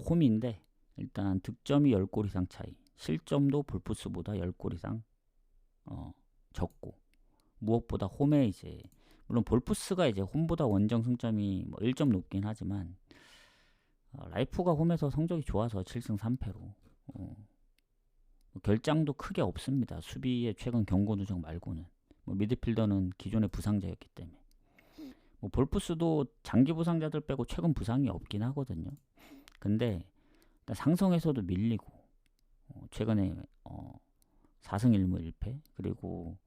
S1: 홈인데 일단 득점이 10골 이상 차이, 실점도 볼프스보다 10골 이상 적고, 무엇보다 홈에 이제 물론 볼프스가 이제 홈보다 원정 승점이 뭐 1점 높긴 하지만 라이프가 홈에서 성적이 좋아서 7승 3패로 결장도 크게 없습니다. 수비에 최근 경고 누적 말고는 뭐 미드필더는 기존의 부상자였기 때문에 뭐 볼프스도 장기 부상자들 빼고 최근 부상이 없긴 하거든요. 근데 상성에서도 밀리고 최근에 4승 1무 1패 그리고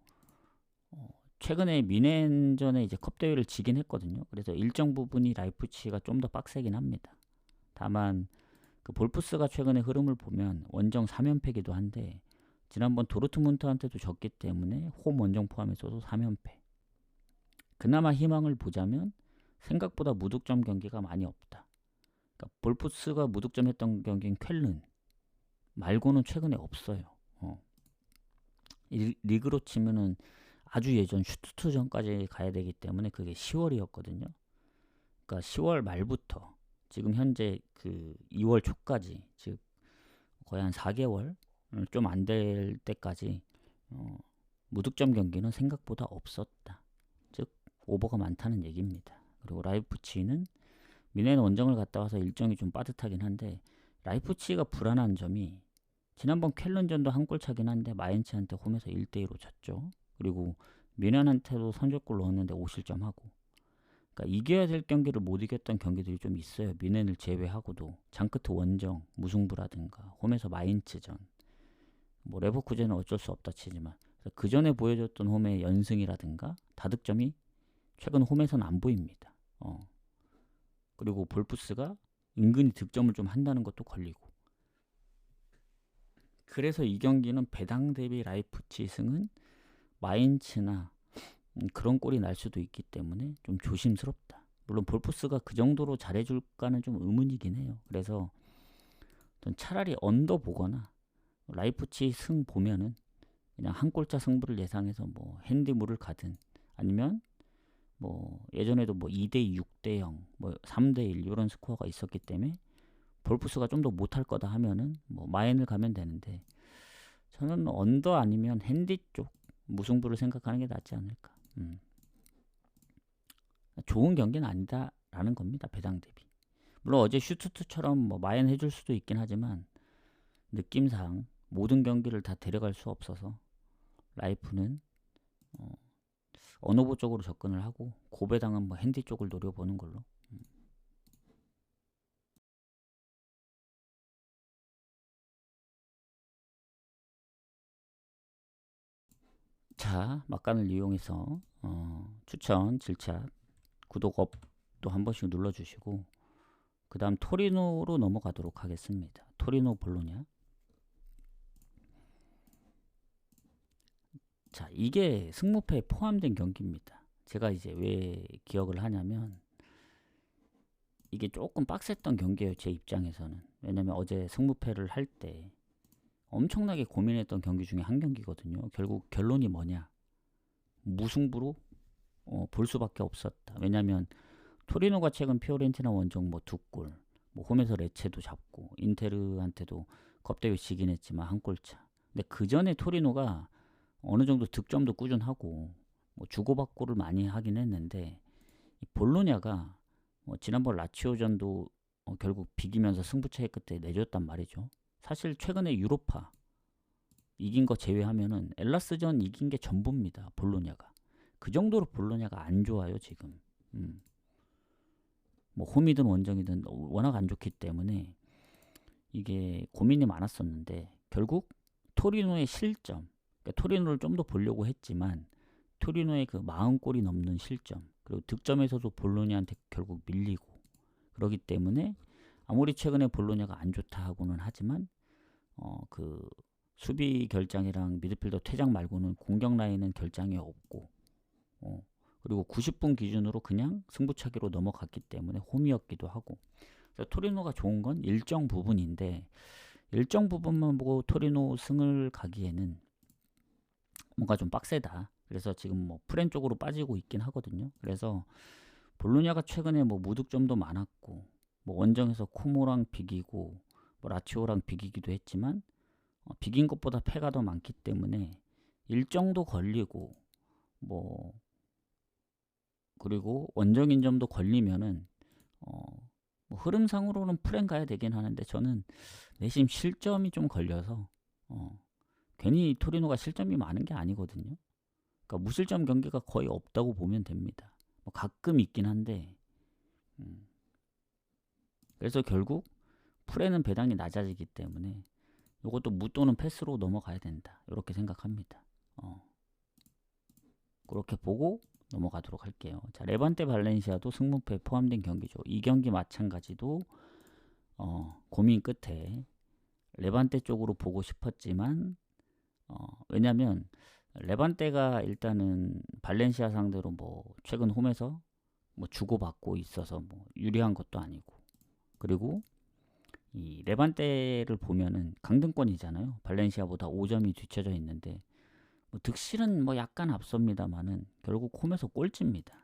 S1: 최근에 미넨전에 이제 컵 대회를 지긴 했거든요. 그래서 일정 부분이 라이프치히가 좀 더 빡세긴 합니다. 다만 그 볼프스가 최근에 흐름을 보면 원정 3연패기도 한데 지난번 도르트문트한테도 졌기 때문에 홈 원정 포함해서도 3연패. 그나마 희망을 보자면 생각보다 무득점 경기가 많이 없다. 그러니까 볼프스가 무득점 했던 경기는 쾰른 말고는 최근에 없어요. 리그로 치면은 아주 예전 슈투트전까지 가야 되기 때문에 그게 10월이었거든요. 그러니까 10월 말부터 지금 현재 그 2월 초까지, 즉 거의 한 4개월 좀 안 될 때까지 무득점 경기는 생각보다 없었다. 즉 오버가 많다는 얘기입니다. 그리고 라이프치히는 미네는 원정을 갔다 와서 일정이 좀 빠듯하긴 한데, 라이프치히가 불안한 점이 지난번 쾰른전도 한 골 차긴 한데 마인츠한테 홈에서 1대2로 졌죠. 그리고 미넨한테도 선제골 넣었는데 5실점하고, 그러니까 이겨야 될 경기를 못 이겼던 경기들이 좀 있어요. 미넨을 제외하고도 장크트 원정 무승부라든가 홈에서 마인츠전, 뭐 레버쿠젠은 어쩔 수 없다 치지만 그 전에 보여줬던 홈의 연승이라든가 다득점이 최근 홈에서는 안 보입니다. 그리고 볼프스가 은근히 득점을 좀 한다는 것도 걸리고, 그래서 이 경기는 배당 대비 라이프치히 승은 마인츠나 그런 꼴이 날 수도 있기 때문에 좀 조심스럽다. 물론 볼프스가 그 정도로 잘해줄까는 좀 의문이긴 해요. 그래서 전 차라리 언더 보거나 라이프치히 승 보면은 그냥 한 골차 승부를 예상해서 뭐 핸디물을 가든, 아니면 뭐 예전에도 뭐 2대2, 6대0, 뭐 3대1 이런 스코어가 있었기 때문에 볼프스가 좀 더 못할 거다 하면은 뭐 마인을 가면 되는데, 저는 언더 아니면 핸디 쪽 무승부를 생각하는 게 낫지 않을까. 좋은 경기는 아니다라는 겁니다. 배당 대비. 물론 어제 슈투트처럼 뭐 마인 해줄 수도 있긴 하지만 느낌상 모든 경기를 다 데려갈 수 없어서 라이프는 언어보 쪽으로 접근을 하고, 고배당은 뭐 핸디 쪽을 노려보는 걸로. 자, 막간을 이용해서 추천, 질차, 구독 업도 한 번씩 눌러주시고, 그 다음 토리노로 넘어가도록 하겠습니다. 토리노 볼로냐. 자, 이게 승무패에 포함된 경기입니다. 제가 이제 왜 기억을 하냐면, 이게 조금 빡셌던 경기예요, 제 입장에서는. 왜냐면 어제 승무패를 할 때 엄청나게 고민했던 경기 중에 한 경기거든요. 결국 결론이 뭐냐, 무승부로 볼 수밖에 없었다. 왜냐면 토리노가 최근 피오렌티나 원정 뭐 2골, 뭐 홈에서 레체도 잡고 인테르한테도 겁대고 지긴 했지만 한 골차. 근데 그 전에 토리노가 어느 정도 득점도 꾸준하고 뭐 주고받고를 많이 하긴 했는데, 이 볼로냐가 지난번 라치오전도 결국 비기면서 승부차이 끝에 내줬단 말이죠. 사실 최근에 유로파 이긴 거 제외하면은 엘라스전 이긴 게 전부입니다. 볼로냐가. 그 정도로 볼로냐가 안 좋아요 지금. 뭐 홈이든 원정이든 워낙 안 좋기 때문에 이게 고민이 많았었는데, 결국 토리노의 실점, 그러니까 토리노를 좀 더 보려고 했지만 토리노의 그 40골이 넘는 실점, 그리고 득점에서도 볼로냐한테 결국 밀리고, 그러기 때문에 아무리 최근에 볼로냐가 안 좋다 하고는 하지만 그 수비 결장이랑 미드필더 퇴장 말고는 공격 라인은 결장이 없고, 그리고 90분 기준으로 그냥 승부차기로 넘어갔기 때문에 홈이었기도 하고, 그래서 토리노가 좋은 건 일정 부분인데, 일정 부분만 보고 토리노 승을 가기에는 뭔가 좀 빡세다. 그래서 지금 뭐 프렌 쪽으로 빠지고 있긴 하거든요. 그래서 볼로냐가 최근에 뭐 무득점도 많았고, 뭐 원정에서 코모랑 비기고 뭐 라치오랑 비기기도 했지만 비긴 것보다 패가 더 많기 때문에 일정도 걸리고, 뭐 그리고 원정인 점도 걸리면은 뭐 흐름상으로는 프렌 가야 되긴 하는데, 저는 내심 실점이 좀 걸려서 괜히 토리노가 실점이 많은 게 아니거든요. 그러니까 무실점 경기가 거의 없다고 보면 됩니다. 뭐 가끔 있긴 한데, 그래서 결국 프렌은 배당이 낮아지기 때문에 이것도 무 또는 패스로 넘어가야 된다, 이렇게 생각합니다. 그렇게 보고 넘어가도록 할게요. 자, 레반테 발렌시아도 승무패에 포함된 경기죠. 이 경기 마찬가지도 고민 끝에 레반테 쪽으로 보고 싶었지만, 왜냐면 레반테가 일단은 발렌시아 상대로 뭐 최근 홈에서 뭐 주고받고 있어서 뭐 유리한 것도 아니고, 그리고 이 레반테를 보면은 강등권이잖아요. 발렌시아보다 5점이 뒤쳐져 있는데 뭐 득실은 뭐 약간 앞섭니다만은 결국 홈에서 꼴찌입니다.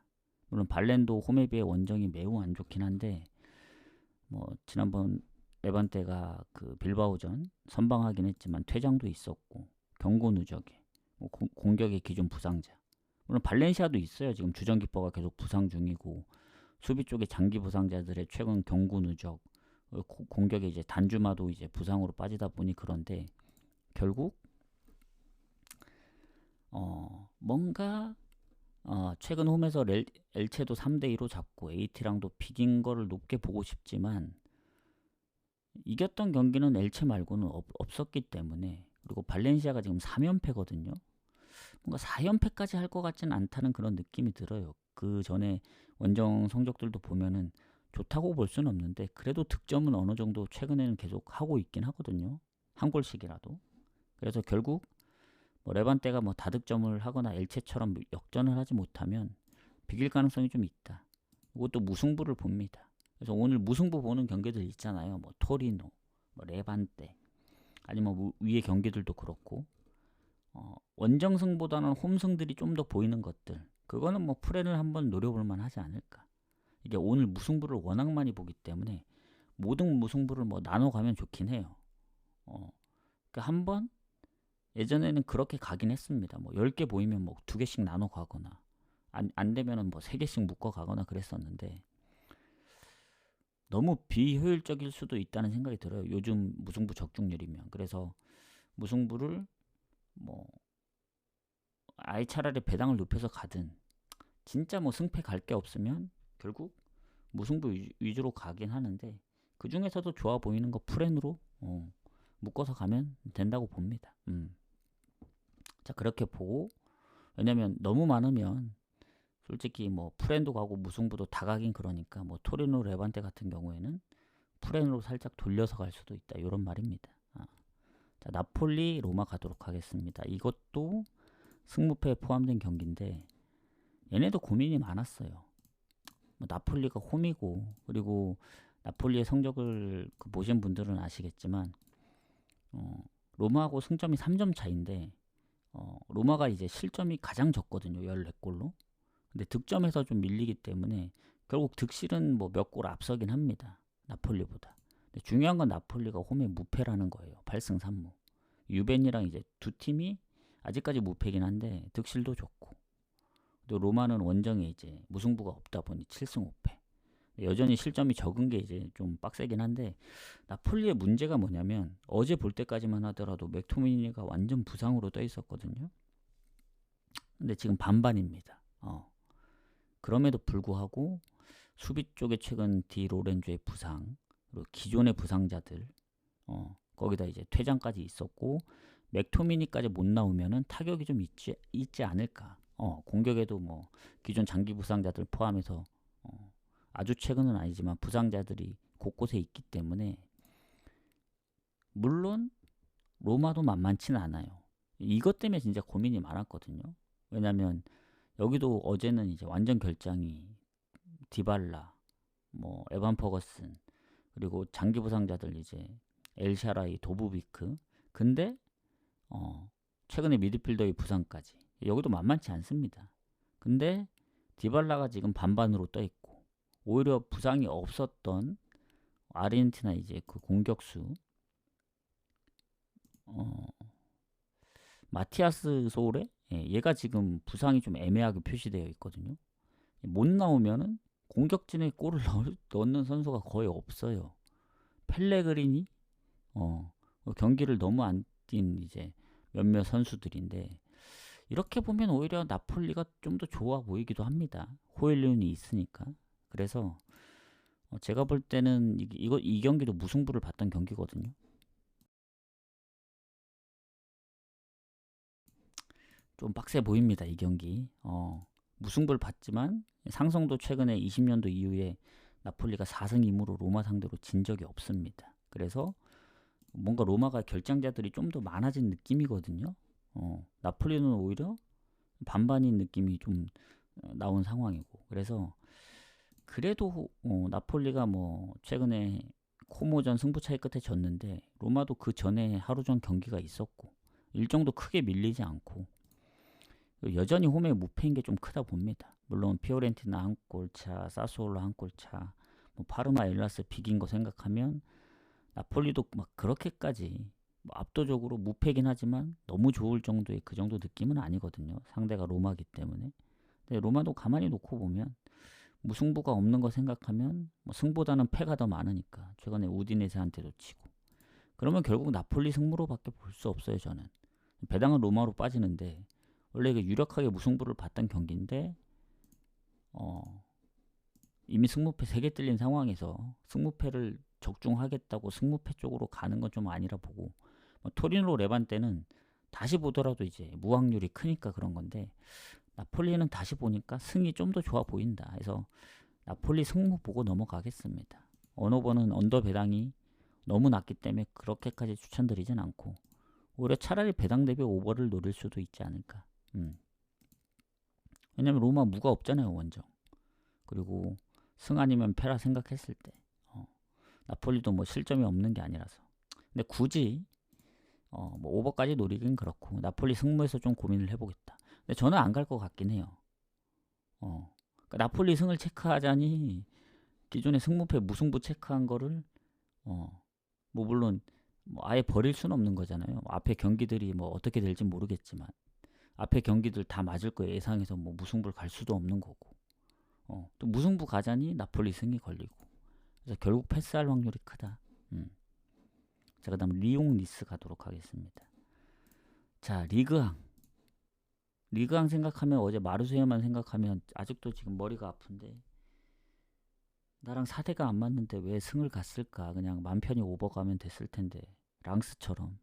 S1: 물론 발렌도 홈에 비해 원정이 매우 안 좋긴 한데 뭐 지난번 레반테가 그 빌바오전 선방하긴 했지만 퇴장도 있었고 경고 누적에 뭐 공격의 기존 부상자, 물론 발렌시아도 있어요. 지금 주전키퍼가 계속 부상 중이고 수비 쪽에 장기 부상자들의 최근 경고 누적, 공격에 이제 단주마도 이제 부상으로 빠지다 보니 그런데 결국 뭔가 최근 홈에서 엘체도 3대2로 잡고 AT랑도 비긴 거를 높게 보고 싶지만 이겼던 경기는 엘체 말고는 없었기 때문에, 그리고 발렌시아가 지금 3연패거든요. 뭔가 4연패까지 할 것 같지는 않다는 그런 느낌이 들어요. 그 전에 원정 성적들도 보면은 좋다고 볼 수는 없는데 그래도 득점은 어느 정도 최근에는 계속 하고 있긴 하거든요. 한 골씩이라도. 그래서 결국 뭐 레반떼가 뭐 다득점을 하거나 엘체처럼 역전을 하지 못하면 비길 가능성이 좀 있다. 이것도 무승부를 봅니다. 그래서 오늘 무승부 보는 경기들 있잖아요. 뭐 토리노, 뭐 레반떼, 아니면 뭐 위의 경기들도 그렇고 원정승보다는 홈승들이 좀 더 보이는 것들, 그거는 뭐 프렌을 한번 노려볼 만하지 않을까. 이게 오늘 무승부를 워낙 많이 보기 때문에 모든 무승부를 뭐 나눠가면 좋긴 해요. 그러니까 한번 예전에는 그렇게 가긴 했습니다. 뭐 10개 보이면 뭐 2개씩 나눠 가거나 안 되면은 뭐 3개씩 묶어 가거나 그랬었는데 너무 비효율적일 수도 있다는 생각이 들어요. 요즘 무승부 적중률이면. 그래서 무승부를 뭐 아예 차라리 배당을 높여서 가든, 진짜 뭐 승패 갈 게 없으면 결국 무승부 위주로 가긴 하는데 그 중에서도 좋아 보이는 거 프렌으로 묶어서 가면 된다고 봅니다. 자, 그렇게 보고, 왜냐면 너무 많으면 솔직히 뭐 프렌도 가고 무승부도 다 가긴 그러니까 뭐 토리노 레반테 같은 경우에는 프렌으로 살짝 돌려서 갈 수도 있다, 이런 말입니다. 자, 나폴리 로마 가도록 하겠습니다. 이것도 승무패에 포함된 경기인데 얘네도 고민이 많았어요. 뭐 나폴리가 홈이고, 그리고 나폴리의 성적을 보신 분들은 아시겠지만 로마하고 승점이 3점 차인데 로마가 이제 실점이 가장 적거든요. 14골로. 근데 득점에서 좀 밀리기 때문에 결국 득실은 뭐 몇 골 앞서긴 합니다. 나폴리보다. 근데 중요한 건 나폴리가 홈에 무패라는 거예요. 8승 3무. 유벤이랑 이제 두 팀이 아직까지 무패긴 한데 득실도 좋고, 또 로마는 원정에 이제 무승부가 없다 보니 7승 5패. 여전히 실점이 적은 게 이제 좀 빡세긴 한데, 나폴리의 문제가 뭐냐면 어제 볼 때까지만 하더라도 맥토미니가 완전 부상으로 떠 있었거든요. 근데 지금 반반입니다. 그럼에도 불구하고 수비 쪽에 최근 디 로렌조의 부상, 그리고 기존의 부상자들, 거기다 이제 퇴장까지 있었고 맥토미니까지 못 나오면은 타격이 좀 있지 않을까. 공격에도 뭐 기존 장기 부상자들 포함해서 아주 최근은 아니지만 부상자들이 곳곳에 있기 때문에, 물론 로마도 만만치는 않아요. 이것 때문에 진짜 고민이 많았거든요. 왜냐면 여기도 어제는 이제 완전 결장이 디발라, 뭐 에반 퍼거슨, 그리고 장기 부상자들 이제 엘샤라이, 도부비크. 근데 최근에 미드필더의 부상까지, 여기도 만만치 않습니다. 근데 디발라가 지금 반반으로 떠 있고, 오히려 부상이 없었던 아르헨티나 이제 그 공격수 마티아스 소레, 얘가 지금 부상이 좀 애매하게 표시되어 있거든요. 못 나오면은 공격진에 골을 넣는 선수가 거의 없어요. 펠레그리니, 경기를 너무 안 뛴 이제 몇몇 선수들인데, 이렇게 보면 오히려 나폴리가 좀 더 좋아 보이기도 합니다. 호일륜이 있으니까. 그래서 제가 볼 때는 이 경기도 무승부를 봤던 경기거든요. 좀 빡세 보입니다, 이 경기. 무승부를 봤지만 상성도 최근에 20년도 이후에 나폴리가 4승 2무로 로마 상대로 진 적이 없습니다. 그래서 뭔가 로마가 결장자들이 좀 더 많아진 느낌이거든요. 나폴리는 오히려 반반인 느낌이 좀 나온 상황이고, 그래서 그래도 나폴리가 뭐 최근에 코모전 승부 차이 끝에 졌는데 로마도 그 전에 하루 전 경기가 있었고 일정도 크게 밀리지 않고 여전히 홈의 무패인 게 좀 크다 봅니다. 물론 피오렌티나 한 골차, 사스올로 한 골차, 뭐 파르마, 엘라스 비긴 거 생각하면 나폴리도 막 그렇게까지 뭐 압도적으로 무패긴 하지만 너무 좋을 정도의 그 정도 느낌은 아니거든요. 상대가 로마기 때문에. 근데 로마도 가만히 놓고 보면 무승부가 없는 거 생각하면 뭐 승보다는 패가 더 많으니까 최근에 우디네세한테도 치고 그러면 결국 나폴리 승부로밖에 볼 수 없어요. 저는 배당은 로마로 빠지는데 원래 이게 유력하게 무승부를 봤던 경기인데 이미 승무패 3개 뜰린 상황에서 승무패를 적중하겠다고 승무패 쪽으로 가는 건 좀 아니라 보고 뭐 토리노 레반테는 다시 보더라도 이제 무확률이 크니까 그런 건데 나폴리는 다시 보니까 승이 좀 더 좋아 보인다. 해서 나폴리 승무 보고 넘어가겠습니다. 언어버는 언더 배당이 너무 낮기 때문에 그렇게까지 추천드리진 않고 오히려 차라리 배당 대비 오버를 노릴 수도 있지 않을까. 왜냐면 로마 무가 없잖아요. 원정. 그리고 승 아니면 패라 생각했을 때 나폴리도 뭐 실점이 없는 게 아니라서 근데 굳이 뭐 오버까지 노리긴 그렇고 나폴리 승무에서 좀 고민을 해보겠다. 근데 저는 안 갈 것 같긴 해요. 그러니까 나폴리 승을 체크하자니 기존의 승무패 무승부 체크한 거를 뭐 물론 뭐 아예 버릴 수는 없는 거잖아요. 앞에 경기들이 뭐 어떻게 될지 모르겠지만 앞에 경기들 다 맞을 거예요. 예상해서 뭐 무승부를 갈 수도 없는 거고 또 무승부 가자니 나폴리 승이 걸리고 그래서 결국 패스할 확률이 크다. 자, 그 다음 리옹 니스 가도록 하겠습니다. 자, 리그왕 생각하면 어제 마르세유만 생각하면 아직도 지금 머리가 아픈데 나랑 4대가 안 맞는데 왜 승을 갔을까. 그냥 맘 편히 오버 가면 됐을 텐데 랑스처럼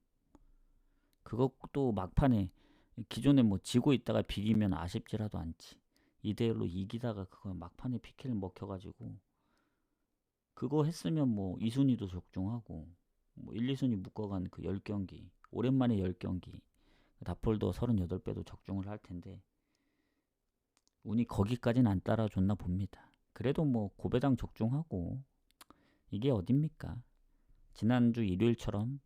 S1: 그것도 막판에 기존에 뭐 지고 있다가 비기면 아쉽지라도 않지 2대1로 이기다가 그거 막판에 PK를 먹혀가지고 그거 했으면 뭐 2순위도 적중하고 뭐 1, 2순위 묶어간 그 10경기 오랜만에 10경기 다폴도 38배도 적중을 할 텐데 운이 거기까지는 안 따라줬나 봅니다. 그래도 뭐 고배당 적중하고 이게 어딥니까? 지난주 일요일처럼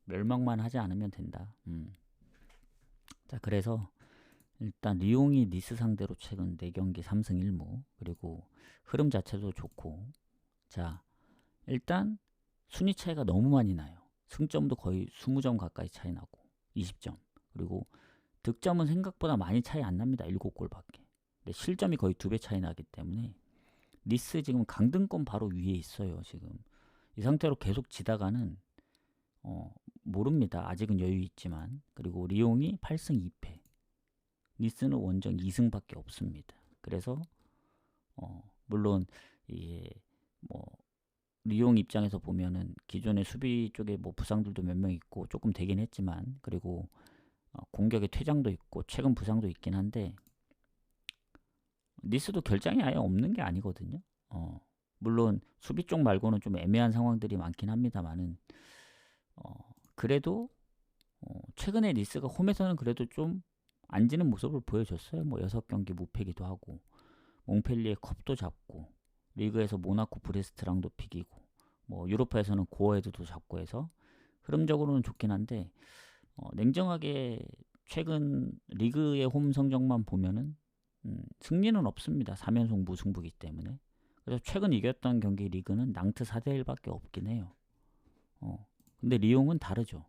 S1: 멸망만 하지 않으면 된다. 자, 그래서 일단 리옹이 니스 상대로 최근 4경기 3승 1무 그리고 흐름 자체도 좋고 자 일단 순위 차이가 너무 많이 나요. 승점도 거의 20점 가까이 차이 나고 20점 그리고 득점은 생각보다 많이 차이 안 납니다. 7골밖에. 근데 실점이 거의 2배 차이 나기 때문에 니스 지금 강등권 바로 위에 있어요. 지금 이 상태로 계속 지다가는 모릅니다. 아직은 여유 있지만 그리고 리옹이 8승 2패 니스는 원정 2승밖에 없습니다. 그래서 물론 이게 뭐 리옹 입장에서 보면은 기존의 수비 쪽에 뭐 부상들도 몇 명 있고 조금 되긴 했지만 그리고 공격의 퇴장도 있고 최근 부상도 있긴 한데 니스도 결장이 아예 없는 게 아니거든요. 물론 수비 쪽 말고는 좀 애매한 상황들이 많긴 합니다만은 그래도 최근에 니스가 홈에서는 그래도 좀 안 지는 모습을 보여줬어요. 뭐 6경기 무패기도 하고 몽펠리에 컵도 잡고 리그에서 모나코 브레스트랑도 비기고 뭐 유로파에서는 고어헤드도 잡고 해서 흐름적으로는 좋긴 한데 냉정하게 최근 리그의 홈 성적만 보면은 승리는 없습니다. 3연속 무승부기 때문에. 그래서 최근 이겼던 경기 리그는 낭트 4대1밖에 없긴 해요. 근데 리옹은 다르죠.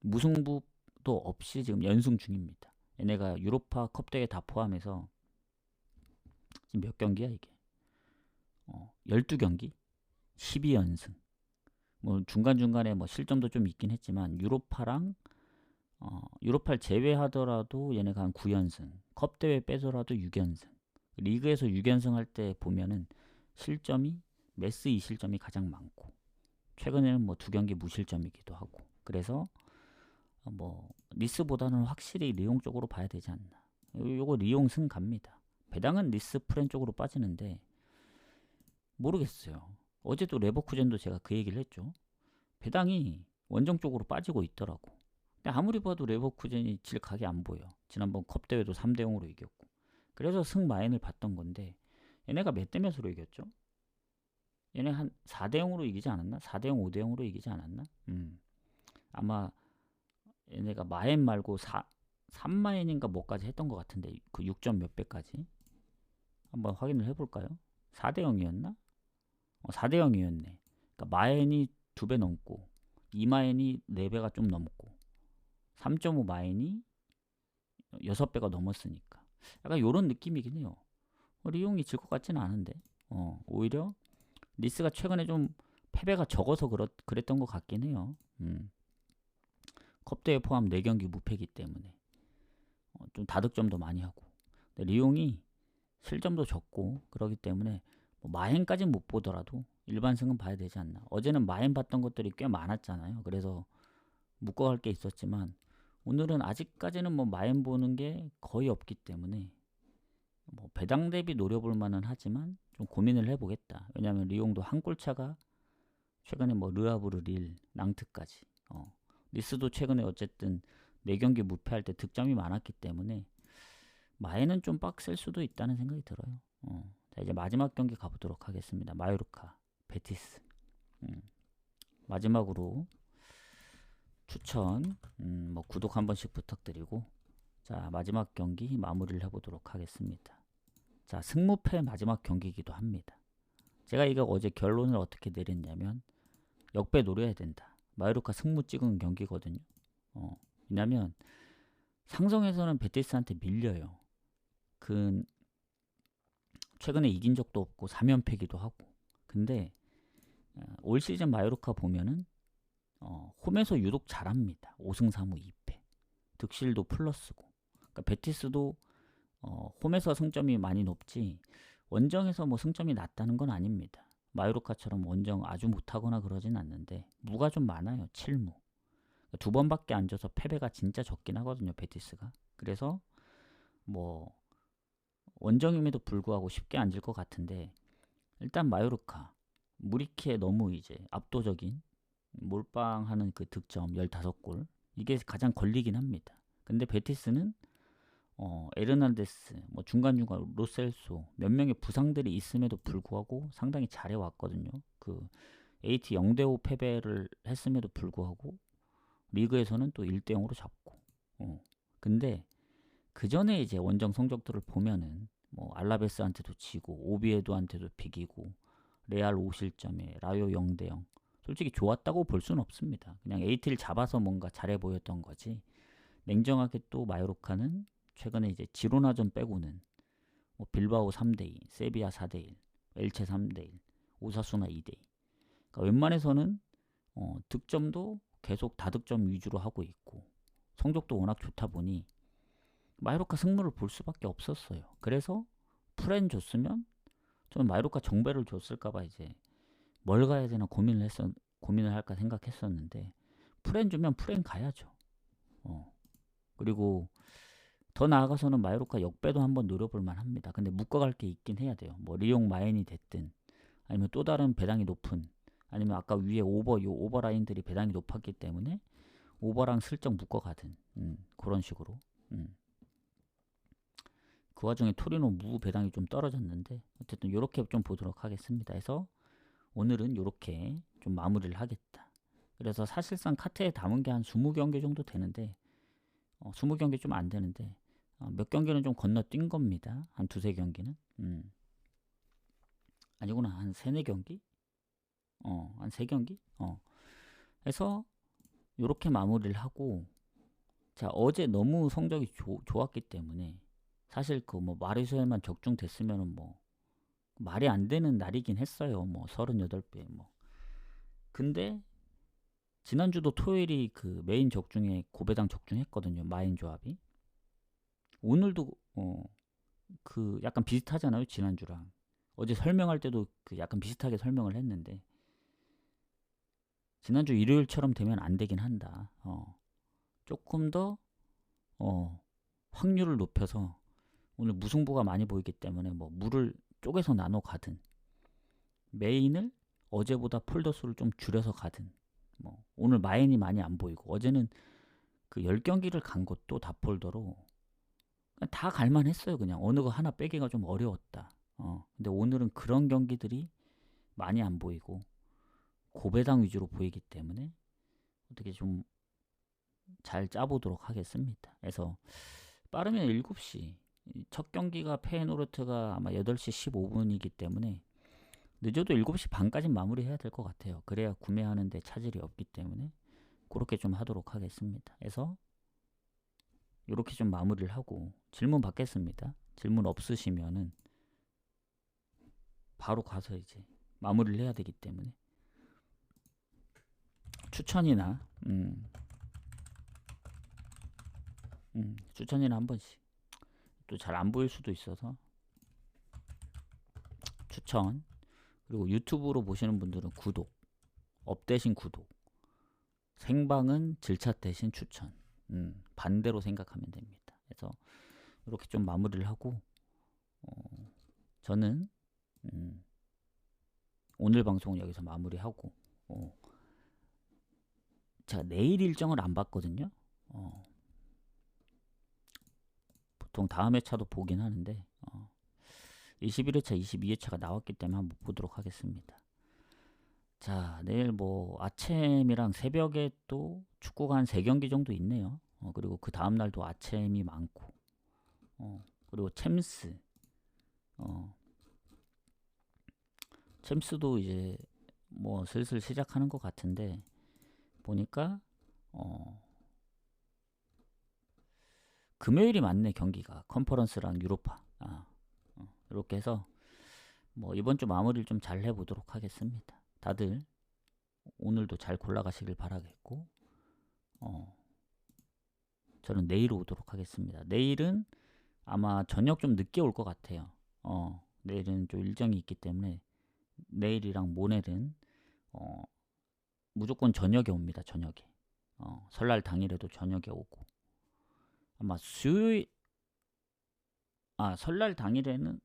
S1: 무승부도 없이 지금 연승 중입니다. 얘네가 유로파 컵 대회 다 포함해서 지금 몇 경기야 이게? 12경기? 12연승. 뭐 중간중간에 뭐 실점도 좀 있긴 했지만 유로파랑 유로파를 제외하더라도 얘네가 한 9연승. 컵 대회 빼더라도 6연승. 리그에서 6연승 할 때 보면은 실점이 메스 2실점이 가장 많고 최근에는 뭐 2경기 무실점이기도 하고 그래서 뭐 니스보다는 확실히 리옹 쪽으로 봐야 되지 않나. 요거 리옹 승 갑니다. 배당은 니스 프렌 쪽으로 빠지는데 모르겠어요. 어제도 레버쿠젠도 제가 그 얘기를 했죠. 배당이 원정 쪽으로 빠지고 있더라고. 근데 아무리 봐도 레버쿠젠이 질 각이 안 보여. 지난번 컵 대회도 3대0으로 이겼고. 그래서 승 마인을 봤던 건데 얘네가 몇 대 몇으로 이겼죠? 얘네 한 4대0으로 이기지 않았나? 4대0, 5대0으로 이기지 않았나? 아마 얘네가 마엔 말고 3마인인가 뭐까지 했던 것 같은데 그 6점 몇 배까지 한번 확인을 해볼까요? 4대 0이었나? 4대 0이었네. 그러니까 마인이 2배 넘고 2마인이 4배가 좀 넘고 3.5 마인이 6배가 넘었으니까 약간 요런 느낌이긴 해요. 리용이 질 것 같지는 않은데 오히려 니스가 최근에 좀 패배가 적어서 그랬던 것 같긴 해요. 컵대회 포함 4경기 무패기 때문에 좀 다득점도 많이 하고 리용이 실점도 적고 그러기 때문에 뭐 마행까지는 못 보더라도 일반승은 봐야 되지 않나. 어제는 마행 봤던 것들이 꽤 많았잖아요. 그래서 묶어갈 게 있었지만 오늘은 아직까지는 뭐 마행 보는 게 거의 없기 때문에 뭐 배당 대비 노려볼 만은 하지만 좀 고민을 해보겠다. 왜냐하면 리용도 한 골차가 최근에 뭐 르하브르, 릴, 낭트까지 니스도 최근에 어쨌든 4경기 무패할 때 득점이 많았기 때문에 마에는 좀 빡셀 수도 있다는 생각이 들어요. 자, 이제 마지막 경기 가보도록 하겠습니다. 마요르카, 베티스. 마지막으로 추천, 뭐 구독 한 번씩 부탁드리고, 자, 마지막 경기 마무리를 해보도록 하겠습니다. 자, 승무패 마지막 경기이기도 합니다. 제가 이거 어제 결론을 어떻게 내렸냐면 역배 노려야 된다. 마요르카 승무 찍은 경기거든요. 왜냐면 상성에서는 베티스한테 밀려요. 최근에 이긴 적도 없고 3연패기도 하고. 근데 올 시즌 마요르카 보면은 홈에서 유독 잘합니다. 5승 3무 2패. 득실도 플러스고. 그러니까 베티스도 홈에서 승점이 많이 높지 원정에서 뭐 승점이 낮다는 건 아닙니다. 마요르카처럼 원정 아주 못하거나 그러진 않는데 무가 좀 많아요. 7무. 2번밖에 안 져서 패배가 진짜 적긴 하거든요. 베티스가. 그래서 뭐 원정임에도 불구하고 쉽게 안 질 것 같은데 일단 마요르카 무리키에 너무 이제 압도적인 몰빵하는 그 득점 15골 이게 가장 걸리긴 합니다. 근데 베티스는 에르난데스, 뭐 중간중간 로셀소 몇 명의 부상들이 있음에도 불구하고 상당히 잘해왔거든요. 그 AT 0대5 패배를 했음에도 불구하고 리그에서는 또 1대0으로 잡고 근데 그 전에 이제 원정 성적들을 보면은 뭐 알라베스한테도 지고 오비에도한테도 비기고 레알 5실점에 라요 0대0 솔직히 좋았다고 볼 수는 없습니다. 그냥 AT를 잡아서 뭔가 잘해 보였던 거지. 냉정하게 또 마요르카는 최근에 이제 지로나전 빼고는 뭐 빌바오 3대2, 세비야 4대1, 엘체 3대1, 오사수나 2대2. 그러니까 웬만해서는 득점도 계속 다득점 위주로 하고 있고 성적도 워낙 좋다 보니 마요르카 승무를 볼 수밖에 없었어요. 그래서 프렌 줬으면 저는 마요르카 정배를 줬을까봐 이제 뭘 가야 되나 고민을 할까 생각했었는데 프렌 주면 프렌 가야죠. 그리고 더 나아가서는 마요르카 역배도 한번 노려볼 만합니다. 근데 묶어갈 게 있긴 해야 돼요. 뭐 리옹 마엔이 됐든 아니면 또 다른 배당이 높은 아니면 아까 위에 오버 라인들이 배당이 높았기 때문에 오버랑 슬쩍 묶어가든 그런 식으로. 그 와중에 토리노 무 배당이 좀 떨어졌는데 어쨌든 요렇게 좀 보도록 하겠습니다. 해서 오늘은 요렇게 좀 마무리를 하겠다. 그래서 사실상 카트에 담은 게 한 20경기 정도 되는데 20경기 좀 안 되는데 몇 경기는 좀 건너뛴 겁니다. 한 2-3경기는 아니구나. 한 3-4경기? 한 3경기? 해서 요렇게 마무리를 하고 자 어제 너무 성적이 좋았기 때문에 사실 그 뭐 마르쇼에만 적중됐으면은 뭐 말이 안 되는 날이긴 했어요. 뭐 38배 뭐. 근데 지난주도 토요일이 그 메인 적중에 고배당 적중했거든요. 마인 조합이. 오늘도 그 약간 비슷하잖아요. 지난주랑. 어제 설명할 때도 그 약간 비슷하게 설명을 했는데 지난주 일요일처럼 되면 안 되긴 한다. 조금 더 확률을 높여서 오늘 무승부가 많이 보이기 때문에 뭐 물을 쪼개서 나눠 가든 메인을 어제보다 폴더 수를 좀 줄여서 가든 뭐 오늘 마인이 많이 안 보이고 어제는 그 10경기를 간 것도 다 폴더로 다 갈만했어요. 그냥 어느 거 하나 빼기가 좀 어려웠다. 근데 오늘은 그런 경기들이 많이 안 보이고 고배당 위주로 보이기 때문에 어떻게 좀 잘 짜보도록 하겠습니다. 그래서 빠르면 7시 첫 경기가 페이노르트가 아마 8시 15분이기 때문에 늦어도 7시 반까지 마무리해야 될 것 같아요. 그래야 구매하는데 차질이 없기 때문에 그렇게 좀 하도록 하겠습니다. 그래서 이렇게 좀 마무리를 하고 질문 받겠습니다. 질문 없으시면은 바로 가서 이제 마무리를 해야 되기 때문에 추천이나 추천이나 한 번씩 또 잘 안 보일 수도 있어서 추천, 그리고 유튜브로 보시는 분들은 구독, 업 대신 구독, 생방은 질차 대신 추천, 반대로 생각하면 됩니다. 그래서 이렇게 좀 마무리를 하고 저는 오늘 방송은 여기서 마무리하고 제가 내일 일정을 안 봤거든요. 보통 다음 회차도 보긴 하는데 21회차, 22회차가 나왔기 때문에 한번 보도록 하겠습니다. 자, 내일 뭐 아침이랑 새벽에 또 축구가 한 3경기 정도 있네요. 그리고 그 다음날도 아침이 많고 그리고 챔스 챔스도 이제 뭐 슬슬 시작하는 것 같은데 보니까 금요일이 많네. 경기가 컨퍼런스랑 유로파 이렇게 해서 뭐 이번 주 마무리를 좀 잘 해보도록 하겠습니다. 다들 오늘도 잘 골라가시길 바라겠고 저는 내일 오도록 하겠습니다. 내일은 아마 저녁 좀 늦게 올 것 같아요. 내일은 좀 일정이 있기 때문에 내일이랑 모레는 무조건 저녁에 옵니다. 저녁에 설날 당일에도 저녁에 오고 아마 설날 당일에는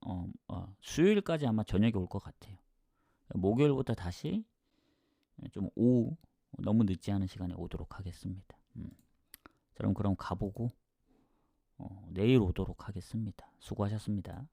S1: 수요일까지 아마 저녁에 올 것 같아요. 목요일부터 다시 좀 오후 너무 늦지 않은 시간에 오도록 하겠습니다. 그럼 가보고 내일 오도록 하겠습니다. 수고하셨습니다.